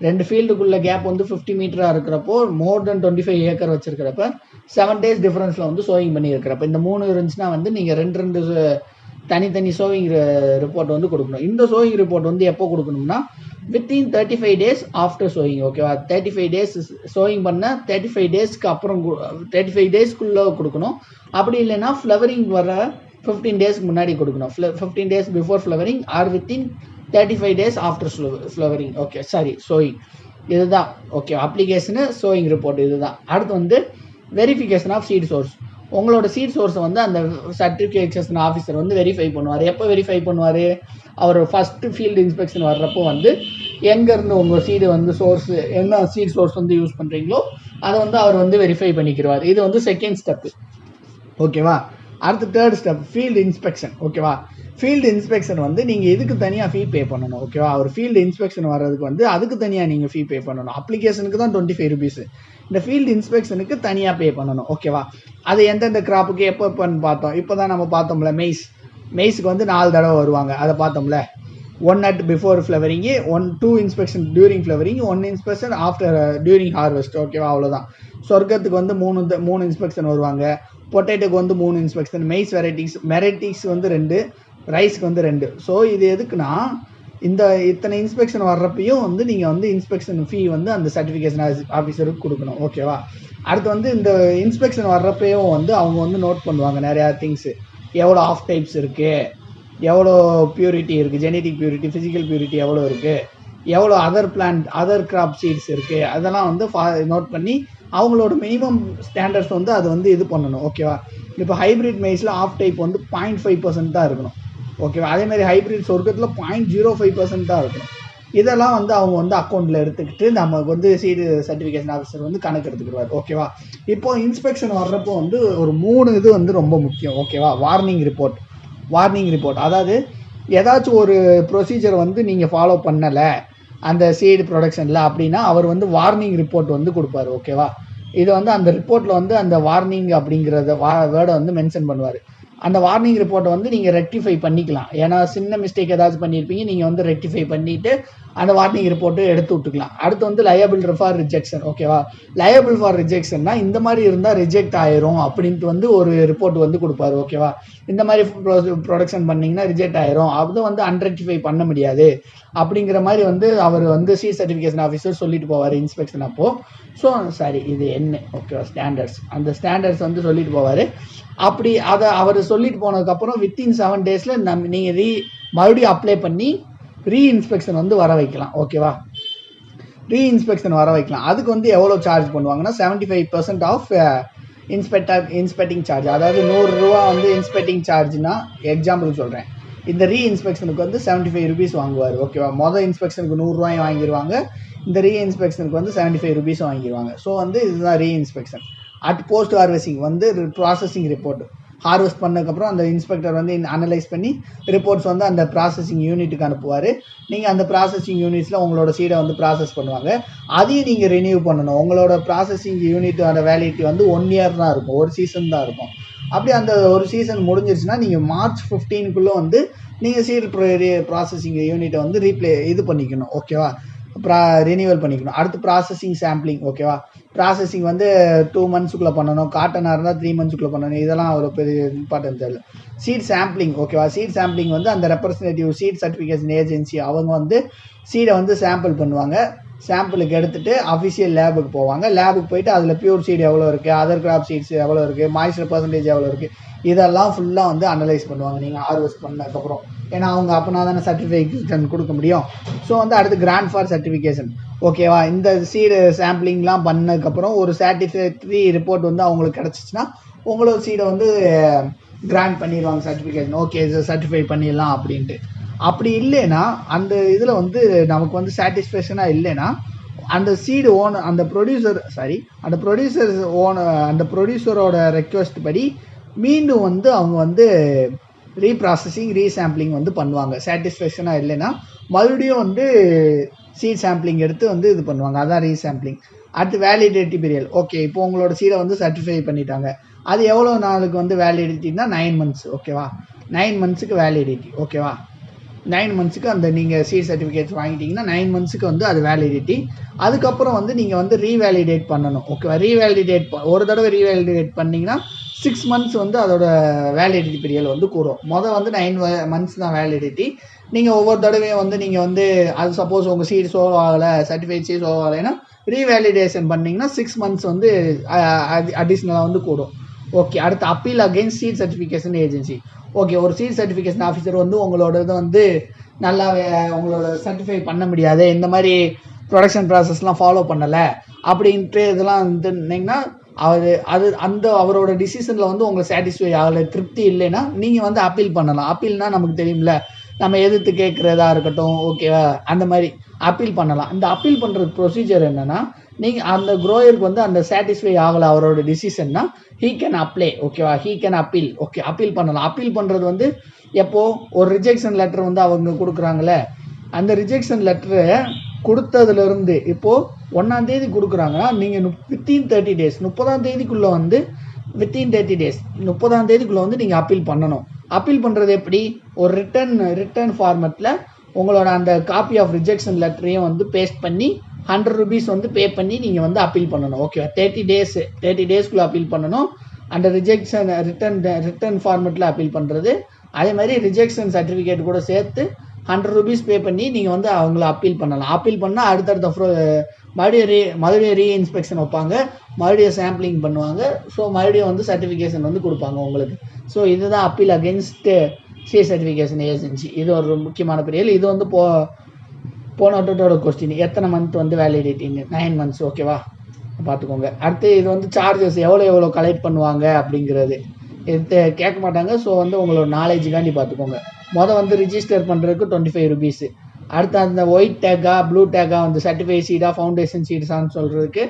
Speaker 1: 2 ஃபீல்டுக்குள்ள கேப் வந்து 50 மீட்டராக இருக்கிறப்போ, மோர் தென் 25 acre வச்சிருக்கிறப்ப, 7 days டிஃபரன்ஸில் வந்து ஷோயிங் பண்ணியிருக்கிறப்ப, இந்த 3 இருந்துச்சுன்னா வந்து நீங்கள் ரெண்டு தனித்தனி ஷோயிங் ரிப்போர்ட் வந்து கொடுக்கணும். இந்த ஷோயிங் ரிப்போர்ட் வந்து எப்போ கொடுக்கணும்னா வித்தின் 35 days ஆஃப்டர் ஷோயிங். ஓகேவா, 35 days ஷோயிங் பண்ண 35 daysக்கு அப்புறம் 35 daysக்குள்ளே கொடுக்கணும். அப்படி இல்லைன்னா ஃப்ளவரிங் வர 15 daysக்கு முன்னாடி கொடுக்கணும். 15 days before flowering or within 35 days after flowering. Okay, showing. இதுதான். ஓகே, அப்ளிகேஷனு ஷோயிங் ரிப்போர்ட் இதுதான். அடுத்து வந்து வெரிஃபிகேஷன் ஆஃப் சீட் சோர்ஸ். உங்களோட சீட் சோர்ஸை வந்து அந்த சர்டிஃபிகேஷன் ஆஃபீஸர் வந்து வெரிஃபை பண்ணுவார். எப்போ வெரிஃபை பண்ணுவார், அவர் ஃபஸ்ட்டு ஃபீல்டு இன்ஸ்பெக்ஷன் வர்றப்போ வந்து எங்கேருந்து உங்கள் சீடு வந்து சோர்ஸ் என்ன சீட் சோர்ஸ் வந்து யூஸ் பண்ணுறீங்களோ அதை வந்து அவர் வந்து வெரிஃபை பண்ணிக்கிறார். இது வந்து செகண்ட் ஸ்டெப்பு. ஓகேவா, அடுத்து தேர்ட் ஸ்டெப் ஃபீல்டு இன்ஸ்பெக்ஷன். ஓகேவா, ஃபீல்டு இன்ஸ்பெக்ஷன் வந்து நீங்கள் இதுக்கு தனியாக ஃபீ பே பண்ணணும். ஓகேவா, ஒரு ஃபீல்டு இன்ஸ்பெக்ஷன் வர்றதுக்கு வந்து அதுக்கு தனியாக நீங்கள் ஃபீ பே பண்ணணும். அப்ளிகேஷனுக்கு தான் 25 rupees. இந்த ஃபீல்டு இன்ஸ்பெக்ஷனுக்கு தனியாக பே பண்ணணும். ஓகேவா, அது எந்தெந்த கிராப்புக்கு எப்போன்னு பார்த்தோம். இப்போ தான் நம்ம பார்த்தோம்ல, மெய்ஸுக்கு வந்து 4 தடவை வருவாங்க. அதை பார்த்தோம்ல. 1 at before flowering, 2 inspection during flowering, 1 inspection after during harvest. ஓகேவா, அவ்வளோதான். சொர்க்கத்துக்கு வந்து 3 இன்ஸ்பெக்ஷன் வருவாங்க. பொட்டேட்டோக்கு வந்து 3 இன்ஸ்பெக்ஷன், மெய்ஸ் வெரைட்டிஸ் வந்து 2, ரைஸ்க்கு வந்து 2. ஸோ இது எதுக்குன்னா இத்தனை இன்ஸ்பெக்ஷன் வர்றப்பையும் வந்து நீங்கள் வந்து இன்ஸ்பெக்ஷன் ஃபீ வந்து அந்த சர்டிஃபிகேஷன் ஆஃபீஸருக்கு கொடுக்கணும். ஓகேவா, அடுத்து வந்து இந்த இன்ஸ்பெக்ஷன் வர்றப்பையும் வந்து அவங்க வந்து நோட் பண்ணுவாங்க நிறையா திங்ஸு. எவ்வளோ ஆஃப் டைப்ஸ் இருக்குது, எவ்வளோ பியூரிட்டி இருக்குது, ஜெனட்டிக் பியூரிட்டி, ஃபிசிக்கல் பியூரிட்டி எவ்வளோ இருக்குது, எவ்வளோ அதர் கிராப் சீட்ஸ் இருக்குது, அதெல்லாம் வந்து நோட் பண்ணி அவங்களோட மினிமம் ஸ்டாண்டர்ட்ஸ் வந்து அது வந்து இது பண்ணணும். ஓகேவா, இப்போ ஹைப்ரிட் மெய்ஸில் ஆஃப் டைப் வந்து 0.5% தான் இருக்கணும். ஓகேவா, அதேமாதிரி ஹைப்ரிட் சொர்க்கத்தில் 0.05% தான் இருக்கணும். இதெல்லாம் வந்து அவங்க வந்து அக்கௌண்ட்டில் எடுத்துக்கிட்டு நமக்கு வந்து சீடு சர்டிஃபிகேஷன் ஆஃபீஸர் வந்து கணக்கு எடுத்துக்கிடுவார். ஓகேவா, இப்போ இன்ஸ்பெக்ஷன் வர்றப்போ வந்து ஒரு 3 இது வந்து ரொம்ப முக்கியம். ஓகேவா, வார்னிங் ரிப்போர்ட் அதாவது ஏதாச்சும் ஒரு ப்ரொசீஜர் வந்து நீங்கள் ஃபாலோ பண்ணலை அந்த சீடு ப்ரொடக்ஷனில் அப்படின்னா அவர் வந்து வார்னிங் ரிப்போர்ட் வந்து கொடுப்பாரு. ஓகேவா, இது வந்து அந்த ரிப்போர்ட்டில் வந்து அந்த வார்னிங் அப்படிங்கிறத வேர்டை வந்து மென்ஷன் பண்ணுவார். அந்த வார்னிங் ரிப்போர்ட்டை வந்து நீங்கள் ரெக்டிஃபை பண்ணிக்கலாம். ஏன்னா சின்ன மிஸ்டேக் ஏதாச்சும் பண்ணியிருப்பீங்க, நீங்கள் வந்து ரெக்டிஃபை பண்ணிவிட்டு அந்த வார்னிங் ரிப்போர்ட்டு எடுத்து விட்டுக்கலாம். அடுத்து வந்து லயபிள் ஃபார் ரிஜெக்ஷன். ஓகேவா, லயபிள் ஃபார் ரிஜெக்ஷன்னா இந்த மாதிரி இருந்தால் ரிஜெக்ட் ஆயிரும் அப்படின்ட்டு வந்து ஒரு ரிப்போர்ட் வந்து கொடுப்பாரு. ஓகேவா, இந்த மாதிரி ப்ரொடக்ஷன் பண்ணிங்கன்னா ரிஜெக்ட் ஆயிரும், அது வந்து அன்ரெக்டிஃபை பண்ண முடியாது அப்படிங்கிற மாதிரி வந்து அவர் வந்து சீட் சர்டிஃபிகேஷன் ஆஃபீஸர் சொல்லிட்டு போவார் இன்ஸ்பெக்ஷன் அப்போ. ஸோ சாரி இது என்ன ஓகேவா ஸ்டாண்டர்ட்ஸ், அந்த ஸ்டாண்டர்ட்ஸ் வந்து சொல்லிட்டு போவார். அப்படி அதை அவர் சொல்லிட்டு போனதுக்கப்புறம் வித்தின் 7 days நீங்கள் மறுபடியும் அப்ளை பண்ணி ரீஇன்ஸ்பெக்ஷன் வந்து வர வைக்கலாம். ஓகேவா, ரீஇன்ஸ்பெக்ஷன் வர வைக்கலாம். அதுக்கு வந்து எவ்வளோ சார்ஜ் பண்ணுவாங்கன்னா 75% ஆஃப் இன்ஸ்பெக்டிங் சார்ஜ். அதாவது 100 ரூபா வந்து இன்ஸ்பெக்டிங் சார்ஜ்னா எக்ஸாம்பிள் சொல்கிறேன், இந்த ரீஇன்ஸ்பெக்ஷனுக்கு வந்து 75 rupees வாங்குவார். ஓகேவா, மொதல் இன்ஸ்பெக்ஷனுக்கு 100 ரூபாயும் வாங்கிடுவாங்க, இந்த ரீஇன்ஸ்பெக்ஷனுக்கு வந்து 75 rupees வாங்கிடுவாங்க. ஸோ வந்து இதுதான் ரீஇன்ஸ்பெக்ஷன். அட் போஸ்ட் ஹார்வெஸ்டிங் வந்து ப்ராசஸிங் ரிப்போர்ட் ஹார்வெஸ்ட் பண்ணதுக்கப்புறம் அந்த இன்ஸ்பெக்டர் வந்து அனலைஸ் பண்ணி ரிப்போர்ட்ஸ் வந்து அந்த ப்ராசஸிங் யூனிட்டுக்கு அனுப்புவார். நீங்கள் அந்த ப்ராசஸிங் யூனிட்ஸில் உங்களோட சீடை வந்து ப்ராசஸ் பண்ணுவாங்க. அதையும் நீங்கள் ரினியூ பண்ணணும். உங்களோட ப்ராசஸிங் யூனிட்டோட வேலிடிட்டி வந்து 1 year தான் இருக்கும், ஒரு சீசன் தான் இருக்கும். அப்படி அந்த ஒரு சீசன் முடிஞ்சிருச்சுன்னா நீங்கள் March 15 வந்து நீங்கள் சீட் ப்ராசஸிங் யூனிட்டை வந்து இது பண்ணிக்கணும். ஓகேவா, ரினியூவல் பண்ணிக்கணும். அடுத்து ப்ராசஸிங் சாம்பிளிங். ஓகேவா, ப்ராசஸிங் வந்து 2 months பண்ணணும், காட்டனாக இருந்தால் 3 months பண்ணணும். இதெல்லாம் ஒரு பெரிய இம்பார்ட்டன்ஸ் இல்லை. Seed sampling. ஓகேவா, சீட் சாம்பிளிங் வந்து அந்த ரெப்ரஸன்டேட்டிவ் சீட் சர்டிஃபிகேஷன் ஏஜென்சி அவங்க வந்து சீடை வந்து சாம்பிள் பண்ணுவாங்க. சாம்பிளுக்கு எடுத்துகிட்டு அஃபிஷியல் லேபுக்கு போவாங்க. லேபுக்கு போயிட்டு அதில் பியூர் சீட் எவ்வளோ இருக்குது, அதர் கிராப் சீட்ஸ் எவ்வளோ இருக்குது, மாய்ஸ்சர் பர்சன்டேஜ் எவ்வளோ இருக்குது, இதெல்லாம் ஃபுல்லாக வந்து அனலைஸ் பண்ணுவாங்க நீங்கள் ஹார்வெஸ்ட் பண்ணதுக்கப்புறம். ஏன்னா அவங்க அப்போனா தானே சர்டிஃபிகேஷன் கொடுக்க முடியும். ஸோ வந்து அடுத்து கிராண்ட் ஃபார் சர்டிஃபிகேஷன். ஓகேவா, இந்த சீடு சாம்பிளிங்லாம் பண்ணதுக்கப்புறம் ஒரு சாட்டிஸ்ஃபேக்டரி ரிப்போர்ட் வந்து அவங்களுக்கு கிடச்சிச்சின்னா உங்களோட சீடை வந்து கிராண்ட் பண்ணிடுவாங்க சர்டிஃபிகேஷன். ஓகே, இதை சர்டிஃபை பண்ணிடலாம் அப்படின்ட்டு. அப்படி இல்லைன்னா அந்த இதில் வந்து நமக்கு வந்து சாட்டிஸ்ஃபேக்ஷனாக இல்லைன்னா அந்த சீடு ஓனர் அந்த ப்ரொடியூசரோட ரெக்வஸ்ட் படி மீண்டும் வந்து அவங்க வந்து ரீப்ராசஸிங் ரீசாம்பிளிங் வந்து பண்ணுவாங்க. சாட்டிஸ்ஃபேக்ஷனாக இல்லைன்னா மறுபடியும் வந்து சீட் சாம்பிளிங் எடுத்து வந்து இது பண்ணுவாங்க, அதான் ரீசாம்பிளிங். அடுத்து வேலிடிட்டி பீரியட். ஓகே, இப்போ உங்களோட சீடை வந்து சர்டிஃபை பண்ணிட்டாங்க, அது எவ்வளோ நாளுக்கு வந்து வேலிடிட்டினா 9 months. ஓகேவா, 9 monthsக்கு வேலிடிட்டி. ஓகேவா, 9 monthsக்கு அந்த நீங்கள் சீட் சர்டிஃபிகேட்ஸ் வாங்கிட்டீங்கன்னா 9 monthsக்கு வந்து அது வேலிடிட்டி. அதுக்கப்புறம் வந்து நீங்கள் வந்து ரீவேலிடேட் பண்ணணும். ஓகேவா, ஒரு தடவை ரீவேலிடேட் பண்ணிங்கன்னா 6 months வந்து அதோட வேலிடிட்டி பீரியட் வந்து கூடும். வந்து 9 months தான் வேலிடிட்டி. நீங்கள் ஒவ்வொரு தடவையும் வந்து நீங்கள் வந்து அது சப்போஸ் உங்கள் சீட் ஷோ ஆகலை, சர்டிஃபைட் சீட் ஷோ ஆகலைன்னா ரீவேலிடேஷன் பண்ணிங்கன்னா 6 months வந்து அடிஷ்னலாக வந்து கூடும். ஓகே, அடுத்து appeal against seat certification agency. Okay, ஒரு சீட் சர்டிஃபிகேஷன் ஆஃபீஸர் வந்து உங்களோட இதை வந்து நல்லா உங்களோட சர்டிஃபை பண்ண முடியாது, இந்த மாதிரி ப்ரொடக்ஷன் ப்ராசஸ்லாம் ஃபாலோ பண்ணலை அப்படின்ட்டு இதெல்லாம் வந்துன்னா அவரோட டிசிஷனில் வந்து உங்களுக்கு சாட்டிஸ்ஃபை ஆகலை, திருப்தி இல்லைன்னா நீங்கள் வந்து அப்பீல் பண்ணலாம். அப்பீல்னால் நமக்கு தெரியும்ல, நம்ம எதிர்த்து கேட்குறதா இருக்கட்டும். ஓகேவா, அந்த மாதிரி அப்பீல் பண்ணலாம். இந்த அப்பீல் பண்ணுறது ப்ரொசீஜர் என்னென்னா, நீங்கள் அந்த க்ரோயருக்கு வந்து அந்த சாட்டிஸ்ஃபை ஆகலை அவரோட டிசிஷன்னா ஹீ கேன் அப்ளை. ஓகேவா, he can appeal. Okay, appeal பண்ணலாம். அப்பீல் பண்ணுறது வந்து எப்போது ஒரு ரிஜெக்ஷன் லெட்டர் வந்து அவங்க கொடுக்குறாங்களே, அந்த ரிஜெக்ஷன் லெட்டரை கொடுத்ததுலேருந்து இப்போது 1ஆம் தேதி கொடுக்குறாங்கன்னா நீங்கள் வித்தின் 30 days 30ஆம் தேதிக்குள்ளே வந்து வித்தின் 30 days 30ஆம் தேதிக்குள்ளே வந்து நீங்கள் அப்பீல் பண்ணணும். அப்பீல் பண்ணுறது எப்படி, ஒரு ரிட்டர்ன் ஃபார்மெட்டில் உங்களோட அந்த காப்பி ஆஃப் ரிஜெக்ஷன் லெட்டரையும் வந்து பேஸ்ட் பண்ணி 100 rupees வந்து பே பண்ணி நீங்கள் வந்து அப்பீல் பண்ணணும். ஓகேவா, 30 daysக்குள்ளே அப்பீல் பண்ணணும். அந்த ரிட்டர்ன் ஃபார்மெட்டில் அப்பீல் பண்ணுறது. அதே மாதிரி ரிஜெக்ஷன் சர்டிஃபிகேட் கூட சேர்த்து 100 rupees பே பண்ணி நீங்கள் வந்து அவங்கள அப்பீல் பண்ணலாம். அப்பீல் பண்ணால் அடுத்தடுத்த மறுபடியும் ரீஇன்ஸ்பெக்ஷன் வைப்பாங்க, மறுபடியும் சாம்பிளிங் பண்ணுவாங்க. ஸோ மறுபடியும் வந்து சர்டிஃபிகேஷன் வந்து கொடுப்பாங்க உங்களுக்கு. ஸோ இதுதான் appeal against seat certification agency. இது ஒரு முக்கியமான பீரியட். இது வந்து போன கொஸ்டின், எத்தனை மந்த் வந்து வேலிடிட்டின்னு 9 months. ஓகேவா, பார்த்துக்கோங்க. அடுத்து இது வந்து சார்ஜஸ் எவ்வளோ கலெக்ட் பண்ணுவாங்க அப்படிங்கிறது இது கேட்க மாட்டாங்க. ஸோ வந்து உங்களோட நாலேஜுக்காண்டி பார்த்துக்கோங்க. வந்து ரிஜிஸ்டர் பண்ணுறதுக்கு 25 rupees. அடுத்து அந்த ஒயிட் டேக்கா ப்ளூ டேக்கா வந்து சர்டிஃபை சீடா ஃபவுண்டேஷன் சீட்ஸான்னு சொல்கிறதுக்கு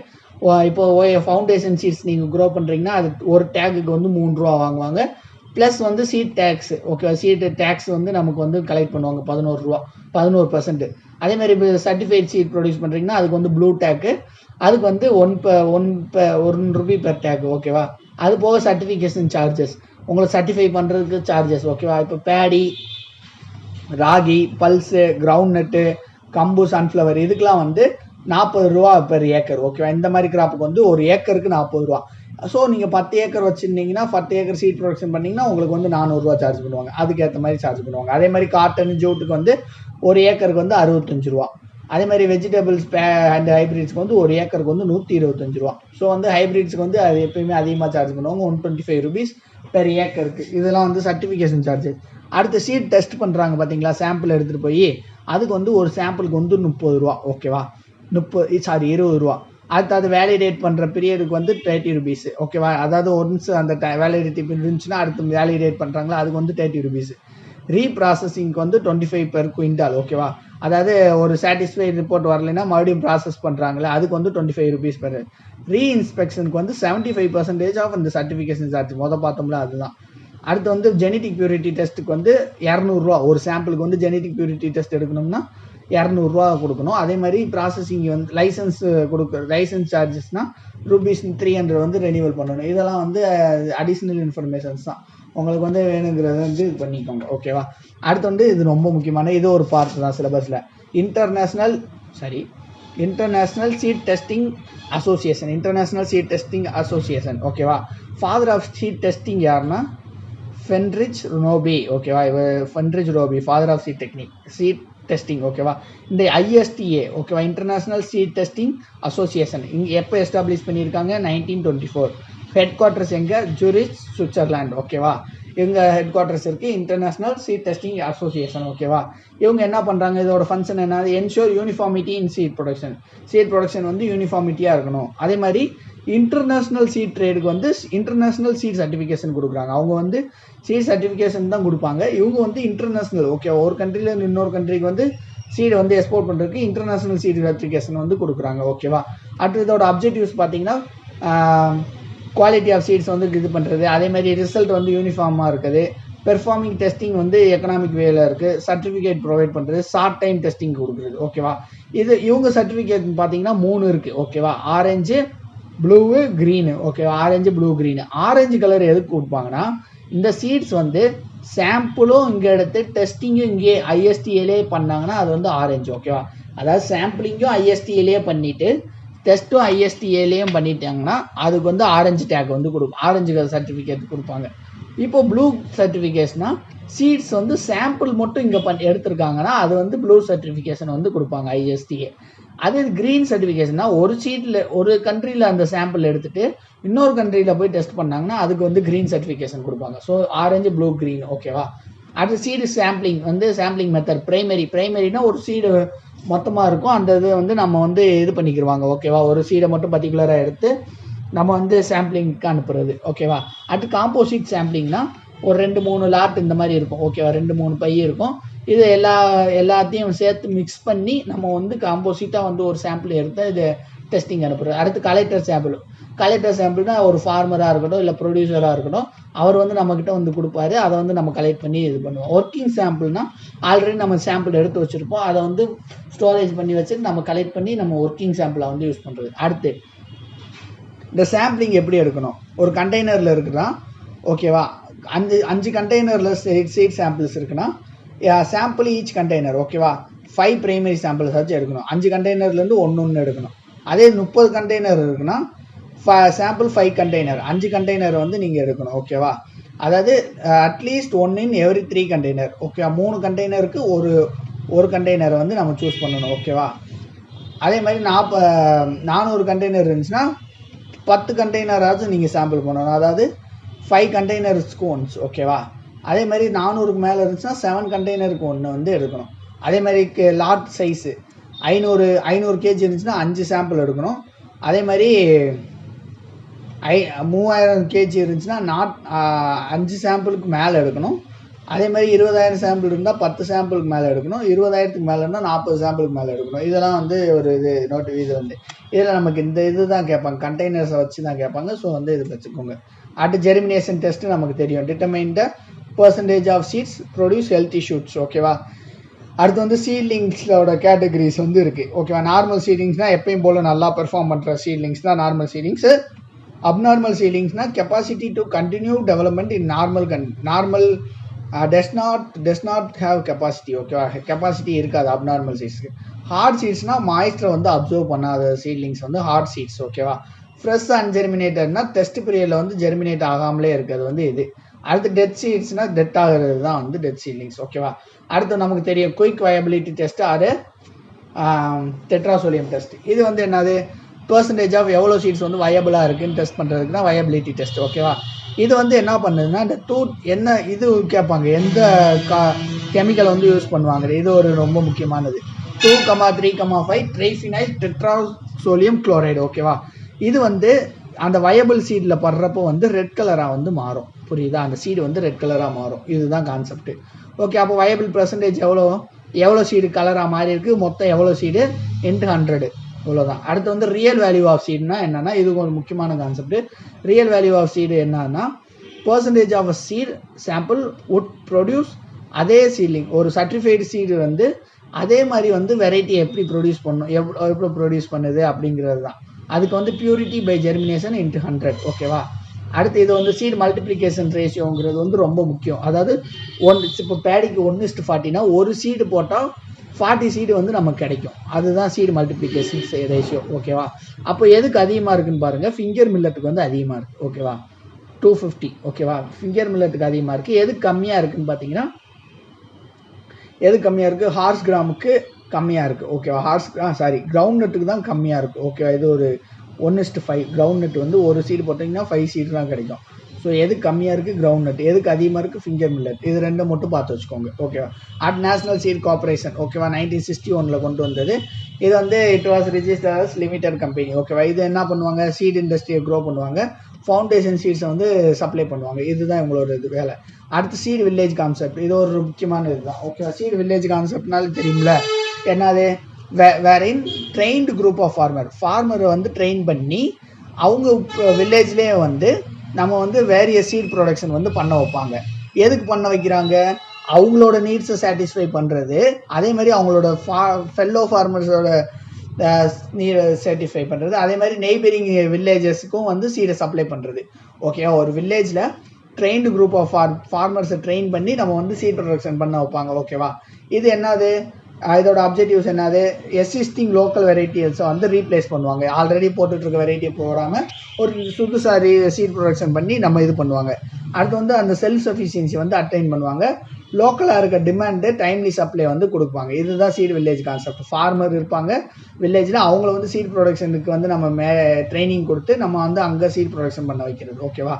Speaker 1: இப்போது ஃபவுண்டேஷன் சீட்ஸ் நீங்கள் க்ரோ பண்ணுறீங்கன்னா அது ஒரு டேக்குக்கு வந்து 3 ரூபா வாங்குவாங்க. ப்ளஸ் வந்து சீட் டேக்ஸ். ஓகே, சீட் டேக்ஸ் வந்து நமக்கு வந்து கலெக்ட் பண்ணுவாங்க 11 ரூபா, 11%. அதேமாதிரி இப்போ சர்டிஃபைட் சீட் ப்ரொடியூஸ் பண்ணுறீங்கன்னா அதுக்கு வந்து ப்ளூ டேக்கு, அதுக்கு வந்து 1 rupee பெர் டேக். ஓகேவா, அது போக சர்டிஃபிகேஷன் சார்ஜஸ், உங்களை சர்டிஃபை பண்ணுறதுக்கு சார்ஜஸ். ஓகேவா, இப்போ பேடி, ராகி, பல்ஸு, கிரவுண்ட் நட்டு, கம்பு, சன்ஃப்ளவர் இதுக்கெல்லாம் வந்து 40 ரூபா பெர் ஏக்கர். ஓகேவா, இந்த மாதிரி கிராப்புக்கு வந்து ஒரு ஏக்கருக்கு 40 ரூபா. ஸோ நீங்கள் 10 ஏக்கர் வச்சுருந்தீங்கன்னா 10 ஏக்கர் சீட் ப்ரொடக்ஷன் பண்ணிங்கன்னா உங்களுக்கு வந்து 400 ரூபா சார்ஜ் பண்ணுவாங்க. அதுக்கேற்ற மாதிரி சார்ஜ் பண்ணுவாங்க. அதே மாதிரி காட்டன், ஜூட்டுக்கு வந்து ஒரு ஏக்கருக்கு வந்து 65 ரூபா. அதே மாதிரி வெஜிடபிள்ஸ் அண்ட் ஹைப்ரிட்ஸ்க்கு வந்து ஒரு ஏக்கருக்கு வந்து 125 ரூபா. ஸோ வந்து ஹைப்ரிட்ஸ்க்கு வந்து அது எப்பயுமே அதிகமாக சார்ஜ் பண்ணுவாங்க, 125 ருபீஸ் பெர் ஏக்கருக்கு. இதெல்லாம் வந்து சர்டிஃபிகேஷன் சார்ஜஸ். அடுத்து சீட் டெஸ்ட் பண்ணுறாங்க பார்த்தீங்களா, சாம்பிள் எடுத்துகிட்டு போய் அதுக்கு வந்து ஒரு சாம்பிளுக்கு வந்து 30 ரூபா. ஓகேவா, 20 ரூபா. அடுத்து அது வேலிடேட் பண்ணுற பீரியடுக்கு வந்து 30 ருபீஸ். ஓகேவா, அதாவது ஒன்ஸ் அந்த வேலிடிட்டி இருந்துச்சுன்னா அடுத்து வேலிடேட் பண்ணுறாங்களா அதுக்கு வந்து 30 ருபீஸ். ரீப்ராசஸிங்க்கு வந்து 25 பெர் குவிண்டால். ஓகேவா, அதாவது ஒரு சாட்டிஸ்ஃபைட் ரிப்போர்ட் வரலைன்னா மறுபடியும் ப்ராசஸ் பண்ணுறாங்களே அதுக்கு வந்து 25 ருபீஸ் பெர். ரீஇன்ஸ்பெக்ஷனுக்கு வந்து 75% ஆஃப் இந்த சர்டிஃபிகேஷன் சார்ஜ் பார்த்தோம்ல அதுதான். அடுத்து வந்து ஜெனட்டிக் பியூரிட்டி டெஸ்ட்டுக்கு வந்து 200 ரூபா. ஒரு சாம்பிளுக்கு வந்து ஜெனட்டிக் பியூரிட்டி டெஸ்ட் எடுக்கணும்னா 200 ரூபா கொடுக்கணும். அதே மாதிரி ப்ராசஸிங் வந்து லைசன்ஸ் சார்ஜஸ்னால் ருபீஸ் 300 வந்து ரெனியூவல் பண்ணணும். இதெல்லாம் வந்து அடிஷ்னல் இன்ஃபர்மேஷன்ஸ் தான், உங்களுக்கு வந்து வேணுங்கிறத வந்து இது பண்ணிக்கோங்க. ஓகேவா, அடுத்து வந்து இது ரொம்ப முக்கியமான இது ஒரு பார்ட் தான் சிலபஸில். International seed testing association. ஓகேவா, ஃபாதர் ஆஃப் சீட் டெஸ்டிங் யாருன்னா ஃபென்ரிச் ரோபி. ஓகேவா, Friedrich Nobbe father of seed testing. ஓகேவா, இந்த ISTA ஓகேவா, இன்டர்நேஷ்னல் சீட் டெஸ்டிங் அசோசியேஷன் எப்போ எஸ்டாப்ளிஷ் பண்ணியிருக்காங்க, 1924. ஹெட் குவார்ட்டர்ஸ் எங்கே, ஜூரிச், சுவிட்சர்லாந்து. ஓகேவா, இவங்க ஹெட் குவார்ட்டர்ஸ் இருக்குது, இன்டர்நேஷ்னல் சீட் டெஸ்டிங் அசோசியேஷன். ஓகேவா, இவங்க என்ன பண்ணுறாங்க, இதோட ஃபங்க்ஷன் என்ன, ensure uniformity in seed production வந்து யூனிஃபார்மிட்டியாக இருக்கணும். அதே மாதிரி இன்டர்நேஷ்னல் சீட் ட்ரேடுக்கு வந்து இன்டர்நேஷ்னல் சீட் சர்டிஃபிகேஷன் கொடுக்குறாங்க. அவங்க வந்து சீட் சர்டிஃபிகேஷன் தான் கொடுப்பாங்க. இவங்க வந்து இன்டர்நேஷ்னல் ஓகே, ஒரு கண்ட்ரியில் இன்னொரு கண்ட்ரிக்கு வந்து சீடு வந்து எக்ஸ்போர்ட் பண்ணுறதுக்கு இன்டர்நேஷ்னல் சீட் சர்டிஃபிகேஷன் வந்து கொடுக்குறாங்க. ஓகேவா, அடுத்து இதோட அப்ஜெக்டிவ்ஸ் பார்த்தீங்கன்னா குவாலிட்டி ஆஃப் சீட்ஸ் வந்து இது பண்ணுறது, அதே மாதிரி ரிசல்ட் வந்து யூனிஃபார்மாக இருக்குது, பெர்ஃபார்மிங் டெஸ்டிங் வந்து எக்கனாமிக் வேல இருக்குது, சர்டிஃபிகேட் ப்ரொவைட் பண்ணுறது, ஷார்ட் டைம் டெஸ்டிங் கொடுக்குறது. ஓகேவா, இவங்க சர்டிஃபிகேட் பார்த்தீங்கன்னா 3 இருக்குது. ஓகேவா, ஆரஞ்சு, ப்ளூ, க்ரீனு. ஓகேவா, orange, blue, green. Orange colour எதுக்கு கொடுப்பாங்கன்னா இந்த சீட்ஸ் வந்து சாம்பிளும் இங்கே எடுத்து டெஸ்டிங்கும் இங்கே ISTAலே பண்ணாங்கன்னா அது வந்து ஆரஞ்சு. ஓகேவா, அதாவது சாம்பிளிங்கும் ISTAலே பண்ணிவிட்டு டெஸ்ட்டும் ISTAலேயும் பண்ணிட்டாங்கன்னா அதுக்கு வந்து ஆரஞ்சு டேக் வந்து கொடுக்கும், ஆரஞ்சு கலர் சர்டிஃபிகேட் கொடுப்பாங்க. இப்போ ப்ளூ சர்டிஃபிகேஷனா சீட்ஸ் வந்து சாம்பிள் மட்டும் இங்கே எடுத்திருக்காங்கன்னா அது வந்து ப்ளூ சர்டிஃபிகேஷன் வந்து கொடுப்பாங்க ISTA. அதே க்ரீன் சர்டிஃபிகேஷன்னா ஒரு கண்ட்ரியில் அந்த சாம்பிள் எடுத்துகிட்டு இன்னொரு கண்ட்ரியில் போய் டெஸ்ட் பண்ணாங்கன்னா அதுக்கு வந்து க்ரீன் சர்டிஃபிகேஷன் கொடுப்பாங்க. So orange, blue, green. ஓகேவா, அடுத்து சீடு சாம்பிளிங் மெத்தட் பிரைமரினா ஒரு சீடு மொத்தமாக இருக்கும், அந்த இது வந்து நம்ம வந்து இது பண்ணிக்கிடுவாங்க. ஓகேவா, ஒரு சீடை மட்டும் பர்டிகுலராக எடுத்து நம்ம வந்து சாம்பிளிங்க்கு அனுப்புறது. ஓகேவா, அடுத்து காம்போசிட் சாம்பிளிங்னா ஒரு 2-3 லாட் இந்த மாதிரி இருக்கும். ஓகேவா, 2-3 பை இருக்கும். இது எல்லாத்தையும் சேர்த்து மிக்ஸ் பண்ணி நம்ம வந்து காம்போசிட்டாக வந்து ஒரு சாம்பிள் எடுத்து இது டெஸ்டிங் அனுப்புறது. அடுத்து கலெக்டர் சாம்பிள்னா ஒரு ஃபார்மராக இருக்கட்டும் இல்லை ப்ரொடியூசராக இருக்கட்டும், அவர் வந்து நம்மக்கிட்ட வந்து கொடுப்பாரு, அதை வந்து நம்ம கலெக்ட் பண்ணி இது பண்ணுவோம். ஒர்க்கிங் சாம்பிள்னா ஆல்ரெடி நம்ம சாம்பிள் எடுத்து வச்சுருப்போம், அதை வந்து ஸ்டோரேஜ் பண்ணி வச்சுட்டு நம்ம கலெக்ட் பண்ணி நம்ம ஒர்க்கிங் சாம்பிளை வந்து யூஸ் பண்ணுறது. அடுத்து இந்த சாம்பிளிங் எப்படி எடுக்கணும், ஒரு கண்டெய்னரில் இருக்குன்னா ஓகேவா, 5 கண்டெய்னரில் சீட் சாம்பிள்ஸ் இருக்குன்னா சாம்பிள் ஈச் கண்டெய்னர். ஓகேவா, 5 பிரைமரி சாம்பிள்ஸ் வச்சு எடுக்கணும். 5 கண்டெய்னர்லேருந்து ஒன்று எடுக்கணும். அதே 30 கண்டெய்னர் இருக்குன்னா சாம்பிள் 5 கண்டெய்னர், 5 கண்டெய்னர் வந்து நீங்கள் எடுக்கணும். ஓகேவா, அதாவது அட்லீஸ்ட் 1 in every 3 கண்டெய்னர். ஓகேவா, 3 கண்டெய்னருக்கு ஒரு கண்டெய்னரை வந்து நம்ம சூஸ் பண்ணணும். ஓகேவா, அதே மாதிரி 400 கண்டெய்னர் இருந்துச்சுன்னா 10 கண்டெய்னராச்சும் நீங்கள் சாம்பிள் பண்ணணும், அதாவது 5 கண்டெய்னர்ஸ்க்கு ஒன்ஸ். ஓகேவா, அதே மாதிரி 400க்கு மேலே இருந்துச்சுன்னா 7 கண்டெய்னருக்கு ஒன்று வந்து எடுக்கணும். அதே மாதிரி லாட் சைஸு 500 kg இருந்துச்சுன்னா 5 சாம்பிள் எடுக்கணும். அதே மாதிரி 3000 kg இருந்துச்சுன்னா 5 சாம்பிளுக்கு மேலே எடுக்கணும். அதே மாதிரி 20,000 சாம்பிள் இருந்தால் 10 சாம்பிளுக்கு மேலே எடுக்கணும். 20,000க்கு மேலே இருந்தால் 40 சாம்பிளுக்கு மேலே எடுக்கணும். இதெல்லாம் வந்து ஒரு இது வந்து இதில் நமக்கு இந்த இது தான் கேட்பாங்க, கண்டெய்னர்ஸை வச்சு தான் கேட்பாங்க. ஸோ வந்து இது வச்சுக்கோங்க. அடுத்து ஜெர்மினேஷன் டெஸ்ட்டு நமக்கு தெரியும், determine the percentage of seeds produce healthy shoots. ஓகேவா, அடுத்து வந்து சீட்லிங்ஸோட கேட்டகரிஸ் வந்து இருக்குது. ஓகேவா, நார்மல் சீட்லிங்ஸ்னால் எப்பயும் போல் நல்லா பெர்ஃபார்ம் பண்ணுற சீட்லிங்ஸ் தான் நார்மல் சீட்லிங்ஸு. அப்நார்மல் சீட்லிங்ஸ்னால் capacity to continue development in normal does not have capacity. ஓகேவா, கெப்பாசிட்டி இருக்காது அப்நார்மல் சீட்ஸ்க்கு. ஹார்ட் சீட்ஸ்னால் மாய்ஸ்டரை வந்து அப்சர்வ் பண்ணாத சீட்லிங்ஸ் வந்து ஹார்ட் சீட்ஸ். ஓகேவா. ஃப்ரெஷ் அன்ஜெர்மினேட்டட்னா டெஸ்ட் பீரியடில் வந்து ஜெர்மினேட் ஆகாமலே இருக்கிறது வந்து இது. அடுத்து டெத் சீட்ஸ்னால் டெத் ஆகிறது தான் வந்து டெத் சீட்லிங்ஸ். ஓகேவா. அடுத்து நமக்கு தெரியும் குயிக் வயபிலிட்டி டெஸ்ட், அது டெட்ராசோலியம் டெஸ்ட். இது வந்து என்னது, பெர்சன்டேஜ் ஆஃப் எவ்வளோ சீட்ஸ் வந்து வயபிளாக இருக்குன்னு டெஸ்ட் பண்ணுறதுக்கு தான் வயபிலிட்டி டெஸ்ட். ஓகேவா. இது வந்து என்ன பண்ணுதுன்னா இந்த என்ன இது கேட்பாங்க, எந்த கெமிக்கல் வந்து யூஸ் பண்ணுவாங்க. இது ஒரு ரொம்ப முக்கியமானது. 2,3,5 ட்ரைஃபினைல் டெட்ராசோலியம் குளோரைடு. ஓகேவா. இது வந்து அந்த வயபிள் சீடில் படுறப்போ வந்து ரெட் கலராக வந்து மாறும். புரியுதா. அந்த சீடு வந்து ரெட் கலராக மாறும். இதுதான் கான்செப்ட். ஓகே. அப்போ வயபிள் பெர்சன்டேஜ் எவ்வளோ சீடு கலராக மாறி இருக்கு, மொத்தம் எவ்வளோ சீடு into 100, இவ்வளோதான். அடுத்து வந்து ரியல் வேல்யூ ஆஃப் சீடுனா என்னன்னா, இது ஒரு முக்கியமான concept. Real value of seed என்னன்னா, percentage of a seed sample would produce அதே சீட்லிங். ஒரு சர்டிஃபைடு சீடு வந்து அதே மாதிரி வந்து வெரைட்டி எப்படி ப்ரொடியூஸ் பண்ணணும், எவ்வளோ ப்ரொடியூஸ் பண்ணுது அப்படிங்கிறது தான். அதுக்கு வந்து பியூரிட்டி பை ஜெர்மினேஷன் into 100. ஓகேவா. அடுத்து இது வந்து சீட் மல்டிப்ளிகேஷன் ரேஷியோங்கிறது வந்து ரொம்ப முக்கியம். அதாவது இப்போ பேடிக்கு 1:40னா ஒரு சீடு போட்டால் 40 சீடு வந்து நமக்கு கிடைக்கும். அதுதான் சீடு மல்டிப்ளிகேஷன் ரேஷியோ. ஓகேவா. அப்போ எதுக்கு அதிகமாக இருக்குன்னு பாருங்கள், ஃபிங்கர் மில்லட்டுக்கு வந்து அதிகமாக இருக்குது. ஓகேவா. 250. ஓகேவா. ஃபிங்கர் மில்லட்டுக்கு அதிகமாக இருக்குது. எது கம்மியாக இருக்குன்னு பார்த்தீங்கன்னா, எது கம்மியாக இருக்குது, ஹார்ஸ் கிராமுக்கு கம்மியாக இருக்குது. ஓகேவா. கிரவுண்ட் நட்டுக்கு தான் கம்மியாக இருக்குது. ஓகேவா. இது ஒரு 1:5. கிரவுண்ட் நட் வந்து ஒரு சீடு போட்டிங்கன்னா 5 சீடு தான் கிடைக்கும். ஸோ எது கம்மியாக இருக்குது, கிரவுண்ட் நட். எதுக்கு அதிகமாக இருக்குது, ஃபிங்கர் மில்லட். இது ரெண்டும் மட்டும் பார்த்து வச்சுக்கோங்க. ஓகேவா. National seed corporation. ஓகேவா. 1961 கொண்டு வந்தது. இது வந்து it was registered as limited company. ஓகேவா. இது என்ன பண்ணுவாங்க, சீட் இண்டஸ்ட்ரியை க்ரோ பண்ணுவாங்க, ஃபவுண்டேஷன் சீட்ஸை வந்து சப்ளை பண்ணுவாங்க. இதுதான் இவங்களோட இது வேலை. அடுத்து சீட் வில்லேஜ் கான்செப்ட். இது ஒரு முக்கியமான இதுதான். ஓகேவா. சீட் வில்லேஜ் கான்செப்ட்னால தெரியும்ல என்னது, வேரின் ட்ரெயின்டு குரூப் ஆஃப் ஃபார்மரை வந்து ட்ரெயின் பண்ணி அவங்க வில்லேஜ்லேயே வந்து நம்ம வந்து வேரியஸ் சீட் ப்ரொடக்ஷன் வந்து பண்ண வைப்பாங்க. எதுக்கு பண்ண வைக்கிறாங்க, அவங்களோட நீட்ஸை சாட்டிஸ்ஃபை பண்ணுறது, அதே மாதிரி அவங்களோட ஃபெல்லோ ஃபார்மர்ஸோட சர்டிஃபை பண்ணுறது, அதே மாதிரி நெய்பரிங் வில்லேஜஸ்க்கும் வந்து சீடை சப்ளை பண்ணுறது. ஓகேவா. ஒரு வில்லேஜில் ட்ரெயின்டு குரூப் ஆஃப் ஃபார்மர்ஸை ட்ரெயின் பண்ணி நம்ம வந்து சீட் ப்ரொடக்ஷன் பண்ண வைப்பாங்க. ஓகேவா. இது என்னது, இதோட அப்ஜெக்டிவ்ஸ் என்னது, எக்ஸிஸ்டிங் லோக்கல் வெரைட்டிஸை வந்து ரீப்ளேஸ் பண்ணுவாங்க. ஆல்ரெடி போட்டுட்ருக்க வெரைட்டியை போடாமல் ஒரு புதுசாக சீட் ப்ரொடக்ஷன் பண்ணி நம்ம இது பண்ணுவாங்க. அடுத்து வந்து அந்த செல்ஃப் சஃபிஷியன்சி வந்து அட்டைன் பண்ணுவாங்க. லோக்கலாக இருக்க டிமாண்டு டைம்லி சப்ளை வந்து கொடுப்பாங்க. இதுதான் சீட் வில்லேஜ் கான்செப்ட். ஃபார்மர் இருப்பாங்க வில்லேஜில், அவங்கள வந்து சீட் ப்ரொடக்ஷனுக்கு வந்து நம்ம ட்ரைனிங் கொடுத்து நம்ம வந்து அங்கே சீட் ப்ரொடக்ஷன் பண்ண வைக்கிறது. ஓகேவா.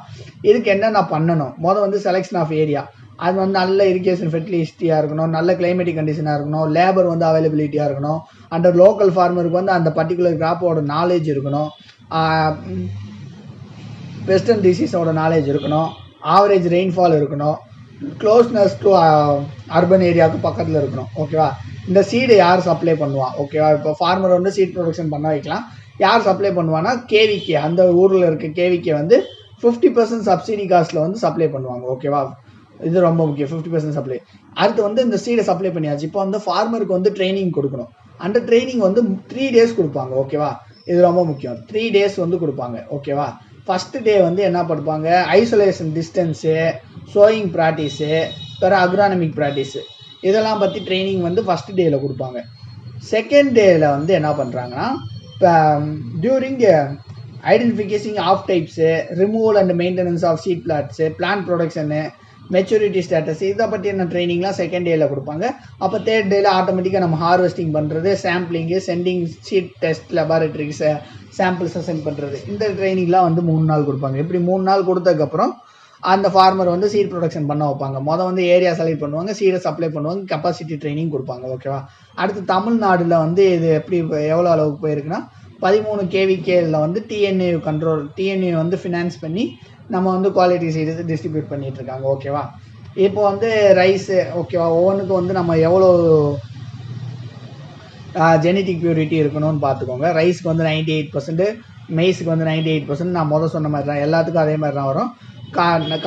Speaker 1: இதுக்கு என்னென்ன பண்ணணும், வந்து செலெக்ஷன் ஆஃப் ஏரியா. அது வந்து நல்ல இரிகேஷன் ஃபெர்டிலிட்டியாக இருக்கணும், நல்ல கிளைமேட்டிக் கண்டிஷனாக இருக்கணும், லேபர் வந்து அவைலபிலிட்டியாக இருக்கணும், அந்த லோக்கல் ஃபார்மருக்கு வந்து அந்த பர்டிகுலர் கிராப்போட நாலேஜ் இருக்கணும், பெஸ்ட் அண்ட் டிசீஸோட நாலேஜ் இருக்கணும், ஆவரேஜ் ரெயின்ஃபால் இருக்கணும், க்ளோஸ்னஸ் டு அர்பன் ஏரியாவுக்கு பக்கத்தில் இருக்கணும். ஓகேவா. இந்த சீடு யார் சப்ளை பண்ணுவா. ஓகேவா. இப்போ ஃபார்மர் வந்து சீட் ப்ரொடக்ஷன் பண்ண வைக்கலாம். யார் சப்ளை பண்ணுவான்னா கேவிகே, அந்த ஊரில் இருக்க கேவிகே வந்து 50% சப்சிடி காஸ்ட்டில் வந்து சப்ளை பண்ணுவாங்க. ஓகேவா. இது ரொம்ப முக்கியம், 50% சப்ளை. அடுத்து வந்து இந்த சீடை சப்ளை பண்ணியாச்சு. இப்போ வந்து ஃபார்மருக்கு வந்து ட்ரைனிங் கொடுக்கணும். அந்த ட்ரைனிங் வந்து 3 days கொடுப்பாங்க. ஓகேவா. இது ரொம்ப முக்கியம். 3 days வந்து கொடுப்பாங்க. ஓகேவா. ஃபஸ்ட்டு டே வந்து என்ன பண்ணுவாங்க, ஐசோலேஷன் டிஸ்டன்ஸு, சோயிங் ப்ராக்டிஸு, வேறு அக்ரானமிக் ப்ராக்டிஸு, இதெல்லாம் பற்றி ட்ரைனிங் வந்து ஃபஸ்ட் டேயில் கொடுப்பாங்க. செகண்ட் டேயில் வந்து என்ன பண்ணுறாங்கன்னா, இப்போ during identification of types, removal and maintenance of seed plots, plant production, maturity status, இதை பற்றின ட்ரைனிங்லாம் செகண்ட் டேயில் கொடுப்பாங்க. அப்போ தேர்ட் டேயில் ஆட்டோமேட்டிக்காக நம்ம ஹார்வெஸ்டிங் பண்ணுறது, சாம்பிளிங்கு, சென்டிங் சீட் டெஸ்ட் லெபார்டரிக்கு சாம்பிள்ஸை சென்ட் பண்ணுறது, இந்த ட்ரைனிங்லாம் வந்து 3 நாள் கொடுப்பாங்க. இப்படி 3 நாள் கொடுத்ததுக்கப்புறம் அந்த ஃபார்மர் வந்து சீட் ப்ரொடக்ஷன் பண்ண வைப்பாங்க. வந்து ஏரியா செலக்ட் பண்ணுவாங்க, சீடை சப்ளை பண்ணுவாங்க, கெப்பாசிட்டி ட்ரைனிங் கொடுப்பாங்க. ஓகேவா. அடுத்து தமிழ்நாடுல வந்து இது எப்படி எவ்வளோ அளவுக்கு போயிருக்குன்னா, 13 KVKல வந்து டிஎன்ஏ வந்து ஃபினான்ஸ் பண்ணி நம்ம வந்து குவாலிட்டி சீடு டிஸ்ட்ரிபியூட் பண்ணிட்டு இருக்காங்க. ஓகேவா. இப்போ வந்து ரைஸு, ஓகேவா, ஒவ்வொன்றுக்கு வந்து நம்ம எவ்வளோ ஜெனட்டிக் பியூரிட்டி இருக்கணும்னு பார்த்துக்கோங்க. ரைஸ்க்கு வந்து 98%, மெய்ஸுக்கு வந்து 98%. நான் சொன்ன மாதிரி தான் எல்லாத்துக்கும் அதே மாதிரி தான் வரும்.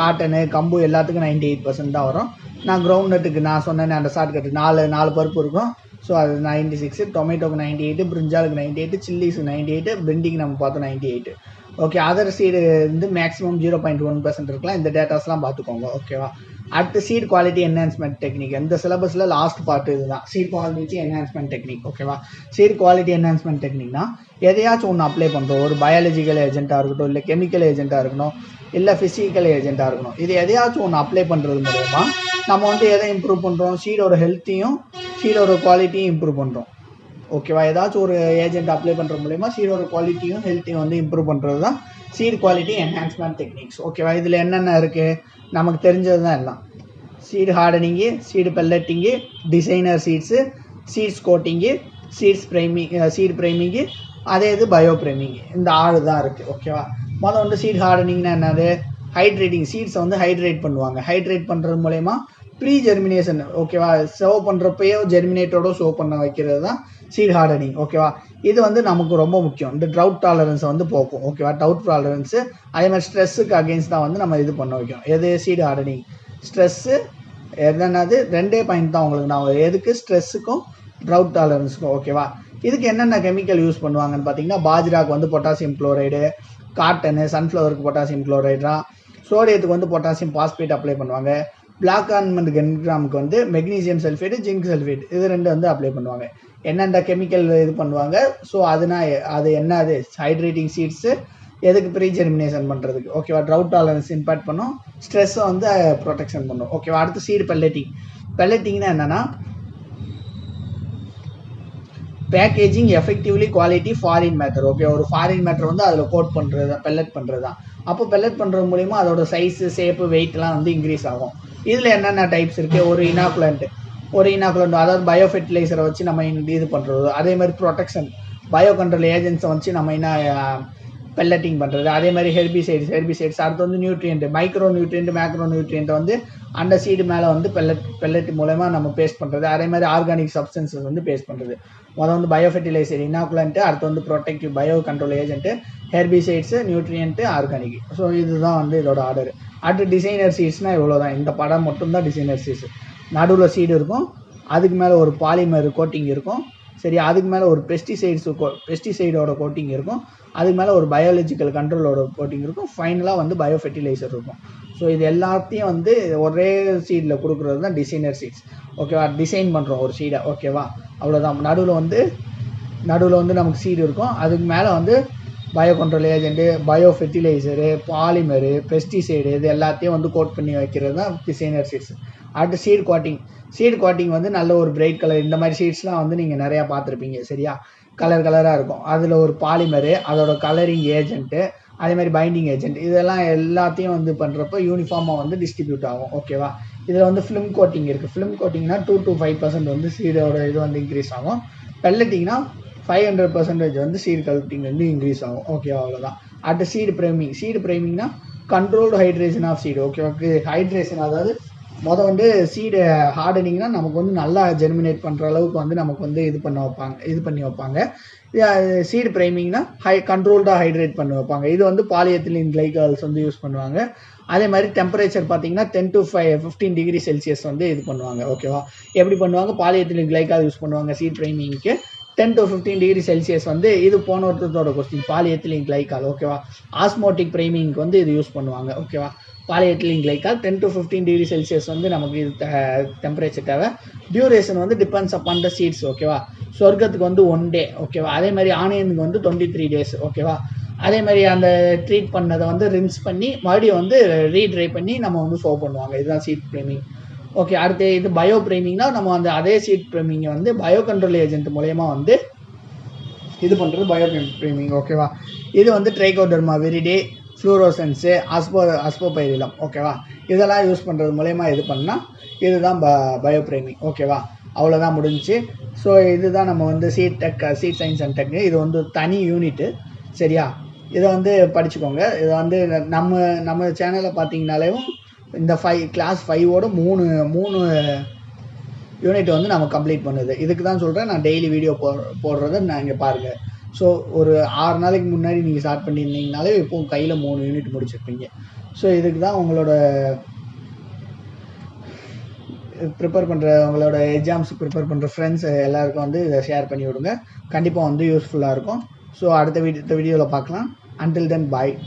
Speaker 1: காட்டனு, கம்பு எல்லாத்துக்கும் 98% தான் வரும். நான் கிரவுண்ட் நட்டுக்கு நான் சொன்னேன்னு அந்த ஷார்ட்கட்டு 4 பருப்பு இருக்கும். ஸோ அது 96, டொமேட்டோக்கு 98, பிரிஞ்சாலுக்கு 98, சில்லிஸுக்கு 98, பிரிண்டிக்கு நம்ம பார்த்தோம் 98. ஓகே, அதர் சீடு வந்து மேக்ஸிமம் 0.1% இருக்கலாம். இந்த டேட்டாஸ்லாம் பார்த்துக்கோங்க. ஓகேவா? அடுத்து சீட் குவாலிட்டி என்ஹான்ஸ்மெண்ட் டெக்னிக். இந்த சிலபஸில் லாஸ்ட் பார்ட் இதுதான், சீட் குவாலிட்டி என்ஹான்ஸ்மெண்ட் டெக்னிக். ஓகேவா? சீட் குவாலிட்டி என்ஹான்ஸ்மெண்ட் டெக்னிக்னா எதையாச்சும் ஒன்று அப்ளை பண்ணுறோம். ஒரு பயாலஜிக்கல் ஏஜென்ட்டாக இருக்கட்டும், இல்லை கெமிக்கல் ஏஜென்ட்டாக இருக்கணும், இல்லை ஃபிசிக்கல் ஏஜென்ட்டாக இருக்கணும். இது எதையாச்சும் ஒன்று அப்ளை பண்ணுறது மூலமா நம்ம வந்து எதை இம்ப்ரூவ் பண்ணுறோம்? சீடோட ஹெல்த்தையும் சீடோட குவாலிட்டியும் இம்ப்ரூவ் பண்ணுறோம். ஓகேவா? ஏதாச்சும் ஒரு ஏஜென்ட் அப்ளை பண்ணுறது மூலமா சீடோட குவாலிட்டியும் ஹெல்த்தையும் வந்து இம்ப்ரூவ் பண்ணுறது தான் சீட் குவாலிட்டி என்ஹான்ஸ்மெண்ட் டெக்னிக்ஸ். ஓகேவா? இதில் என்னென்ன இருக்குது? நமக்கு தெரிஞ்சது தான் எல்லாம். Seed hardening, seed pelleting, designer seeds, seeds coating, seed priming, அதே இது பயோ ப்ரைமிங்கு. இந்த 6 தான் இருக்குது. ஓகேவா? மொதல் வந்து சீட் ஹார்டனிங்னா என்னது? ஹைட்ரேட்டிங், சீட்ஸை வந்து ஹைட்ரேட் பண்ணுவாங்க. ஹைட்ரேட் பண்ணுறது மூலயமா ப்ரீ ஜெர்மினேஷன். ஓகேவா? சர்வ் பண்ணுறப்பையோ ஜெர்மினேட்டோட சர்வ் பண்ண வைக்கிறது தான் சீட் ஹார்டனிங். ஓகேவா? இது வந்து நமக்கு ரொம்ப முக்கியம். இந்த ட்ரவுட் டாலரன்ஸை வந்து போக்கும். ஓகேவா? ட்ரவுட் டாலரன்ஸு அதே மாதிரி ஸ்ட்ரெஸ்ஸுக்கு அகெயின்ஸ்ட் தான் வந்து நம்ம இது பண்ண வைக்கும். எது? Seat hardening. ஸ்ட்ரெஸ்ஸு என்னது? 2 பாயிண்ட் தான் உங்களுக்கு நான் எதுக்கு? ஸ்ட்ரெஸ்ஸுக்கும் ட்ரவுட் டாலரன்ஸுக்கும். ஓகேவா? இதுக்கு என்னென்ன கெமிக்கல் யூஸ் பண்ணுவாங்கன்னு பார்த்தீங்கன்னா, பாஜ்ராக்கு வந்து பொட்டாசியம் குளோரைடு, காட்டனு, சன்ஃப்ளவருக்கு பொட்டாசியம் குளோரைடா, சோடியத்துக்கு வந்து பொட்டாசியம் பாஸ்பேட் அப்ளை பண்ணுவாங்க, பிளாக் ஆல்மண்ட் கென்கிராமுக்கு வந்து மெக்னீசியம் சல்ஃபேட்டு, ஜிங்க் சல்ஃபேட், இது 2 வந்து அப்ளை பண்ணுவாங்க. என்னென்ன கெமிக்கல் இது பண்ணுவாங்க? ஸோ அது என்ன? அது ஹைட்ரேட்டிங் சீட்ஸு, எதுக்கு? ப்ரீ ஜெர்மினேஷன் பண்ணுறதுக்கு. ஓகேவா? ட்ரவுட் டாலரன்ஸ் இம்பாக்ட் பண்ணும், ஸ்ட்ரெஸ்ஸை வந்து ப்ரொடெக்ஷன் பண்ணும். ஓகேவா? அடுத்து சீடு பெல்லட்டிங். பெல்லட்டிங்னா என்னென்னா, packaging effectively quality foreign matter. Okay, ஒரு ஃபாரின் மேட்டர் வந்து அதில் கோட் பண்ணுறது தான், பெல்லட் பண்ணுறது தான். அப்போ பெல்லட் பண்ணுறது மூலிமா அதோட சைஸு, ஷேப்பு, வெயிட்லாம் வந்து இன்க்ரீஸ் ஆகும். இதில் என்னென்ன டைப்ஸ் இருக்குது? ஒரு இனாகுலண்ட், அதாவது பயோ ஃபெர்டிலைசரை வச்சு நம்ம இது பண்ணுறது. அதே மாதிரி ப்ரொடெக்ஷன், பயோ கண்ட்ரோல் ஏஜென்ட்ஸை வச்சு நம்ம என்ன பெல்லட்டிங் பண்ணுறது. அதே மாதிரி ஹெர்பிசைட்ஸ். அடுத்து வந்து nutrient, micro nutrient, macro nutrient வந்து அந்த சீடு மேலே வந்து பெல்லட் மூலமா நம்ம பேஸ்ட் பண்ணுறது. அதே மாதிரி ஆர்கானிக் சப்ஸ்டன்சஸ் வந்து பேஸ்ட் பண்ணுறது. முதல் வந்து பயோ ஃபெர்டிலைசர், இனாகுலண்ட்டு, அடுத்து வந்து protective bio control agent, herbicides, nutrient, organic. So இதுதான் வந்து இதோட ஆர்டர். அடுத்து டிசைனர் சீட்ஸ்னால் இவ்வளோ தான். இந்த படம் மட்டும்தான் டிசைனர் சீட்ஸ். நடுவில் சீடு இருக்கும், அதுக்கு மேலே ஒரு பாலிமர் கோட்டிங் இருக்கும். சரி, அதுக்கு மேலே ஒரு பெஸ்டிசைடோட கோட்டிங் இருக்கும், அதுக்கு மேலே ஒரு பயாலஜிக்கல் கண்ட்ரோலோட கோட்டிங் இருக்கும், ஃபைனலாக வந்து பயோ ஃபெர்டிலைசர் இருக்கும். ஸோ இது எல்லாத்தையும் வந்து ஒரே சீடில் கொடுக்குறது தான் டிசைனர் சீட்ஸ். ஓகேவா? டிசைன் பண்ணுறோம் ஒரு சீடை. ஓகேவா? அவ்வளோதான். நடுவில் வந்து நமக்கு சீடு இருக்கும், அதுக்கு மேலே வந்து bio control agent, bio fertilizer, polymer, pesticide, இது எல்லாத்தையும் வந்து கோட் பண்ணி வைக்கிறது தான் டிசைனர் சீட்ஸ். அடுத்து சீட் குவாட்டிங் வந்து நல்ல ஒரு பிரைட் கலர். இந்த மாதிரி சீட்ஸ்லாம் வந்து நீங்கள் நிறையா பார்த்துருப்பீங்க. சரியா? கலராக இருக்கும். அதில் ஒரு பாலிமரு, அதோட கலரிங் ஏஜென்ட்டு, அதே மாதிரி பைண்டிங் ஏஜென்ட், இதெல்லாம் எல்லாத்தையும் வந்து பண்ணுறப்போ யூனிஃபார்மாக வந்து டிஸ்ட்ரிபியூட் ஆகும். ஓகேவா? இதில் வந்து ஃபிலிம் கோட்டிங் இருக்குது. ஃபிலிம் கோட்டிங்னா 2 to 5% வந்து சீடோட இது வந்து இன்க்ரீஸ் ஆகும். பெல்லட்டிங்னா 500% வந்து சீடு கலெக்டிங் வந்து இன்க்ரீஸ் ஆகும். ஓகேவா? அவ்வளோதான். அடுத்து சீடு ப்ரைமிங்னா கண்ட்ரோல்டு ஹைட்ரேஷன் ஆஃப் சீடு. ஓகேவா? ஹைட்ரேஷன், அதாவது வந்து சீடு ஹார்டனிங்னா நமக்கு வந்து நல்லா ஜெர்மினேட் பண்ணுற அளவுக்கு வந்து நமக்கு வந்து இது பண்ணி வைப்பாங்க. சீடு ப்ரைமிங்னா கண்ட்ரோல்டாக ஹைட்ரேட் பண்ணி வைப்பாங்க. இது வந்து பாலிஎத்திலீன் கிளைகால்ஸ் வந்து யூஸ் பண்ணுவாங்க. அதே மாதிரி டெம்பரேச்சர் பார்த்தீங்கன்னா 10 to 15 டிகிரி செல்சியஸ் வந்து இது பண்ணுவாங்க. ஓகேவா? எப்படி பண்ணுவாங்க? பாலிஎத்திலீன் கிளைகால் யூஸ் பண்ணுவாங்க சீட் ப்ரைமிங்க்கு. 10 to 15 டிகிரி செல்சியஸ் வந்து இது போன ஒருத்தரோட கொஸ்டின், பாலிஎத்திலீன் கிளைகால். ஓகேவா? ஆஸ்மோட்டிக் ப்ரைமிங்க்கு வந்து இது யூஸ் பண்ணுவாங்க. ஓகேவா? Polyethylene glycol 10 to 15 degree Celsius வந்து நமக்கு இது டெம்பரேச்சர் தேவை. டியூரேஷன் வந்து டிபெண்ட்ஸ் அப்பான் த சீட்ஸ். ஓகேவா? சொர்க்கத்துக்கு வந்து 1 day. ஓகேவா? அதே மாதிரி ஆனியனுக்கு வந்து 23 days. ஓகேவா? அதே மாதிரி அந்த ட்ரீட் பண்ணதை வந்து ரின்ஸ் பண்ணி மறுபடியும் வந்து ரீட்ரை பண்ணி நம்ம வந்து சர்வ் பண்ணுவாங்க. இதுதான் சீட் ப்ரைமிங். ஓகே, அடுத்து இது பயோ ப்ரைமிங்னா நம்ம அந்த அதே சீட் ப்ரைமிங்கை வந்து பயோ கண்ட்ரோல் ஏஜென்ட் மூலயமா வந்து இது பண்ணுறது பயோ ப்ரைமிங். ஓகேவா? இது வந்து ட்ரைகோடர்மா விரிடே, ஃப்ளூரோசன்ஸு, அஸ்போபைரிலம். ஓகேவா? இதெல்லாம் யூஸ் பண்ணுறது மூலயமா இது பண்ணால் இதுதான் பயோ ப்ரைமிங். ஓகேவா? அவ்வளோதான், முடிஞ்சிச்சு. ஸோ இதுதான் நம்ம வந்து சீட் சயின்ஸ் அண்ட் டெக். இது வந்து தனி யூனிட்டு. சரியா? இதை வந்து படிச்சுக்கோங்க. இதை வந்து நம்ம சேனலில் பார்த்தீங்கனாலேயும் இந்த கிளாஸ் 5ஓட 3 யூனிட் வந்து நம்ம கம்ப்ளீட் பண்ணுது. இதுக்கு தான் சொல்கிறேன், நான் டெய்லி வீடியோ போடுறத நான் இங்கே பாருங்கள். ஸோ ஒரு 6 நாளைக்கு முன்னாடி நீங்கள் ஸ்டார்ட் பண்ணியிருந்தீங்கனாலே இப்போ கையில் 3 யூனிட் முடிச்சிருப்பீங்க. ஸோ இதுக்கு தான் உங்களோட உங்களோட எக்ஸாம்ஸ் ப்ரிப்பேர் பண்ணுற ஃப்ரெண்ட்ஸ் எல்லாருக்கும் வந்து இதை ஷேர் பண்ணி விடுங்க. கண்டிப்பாக வந்து யூஸ்ஃபுல்லாக இருக்கும். ஸோ அடுத்த வீடியோவில் பார்க்கலாம். until then bye.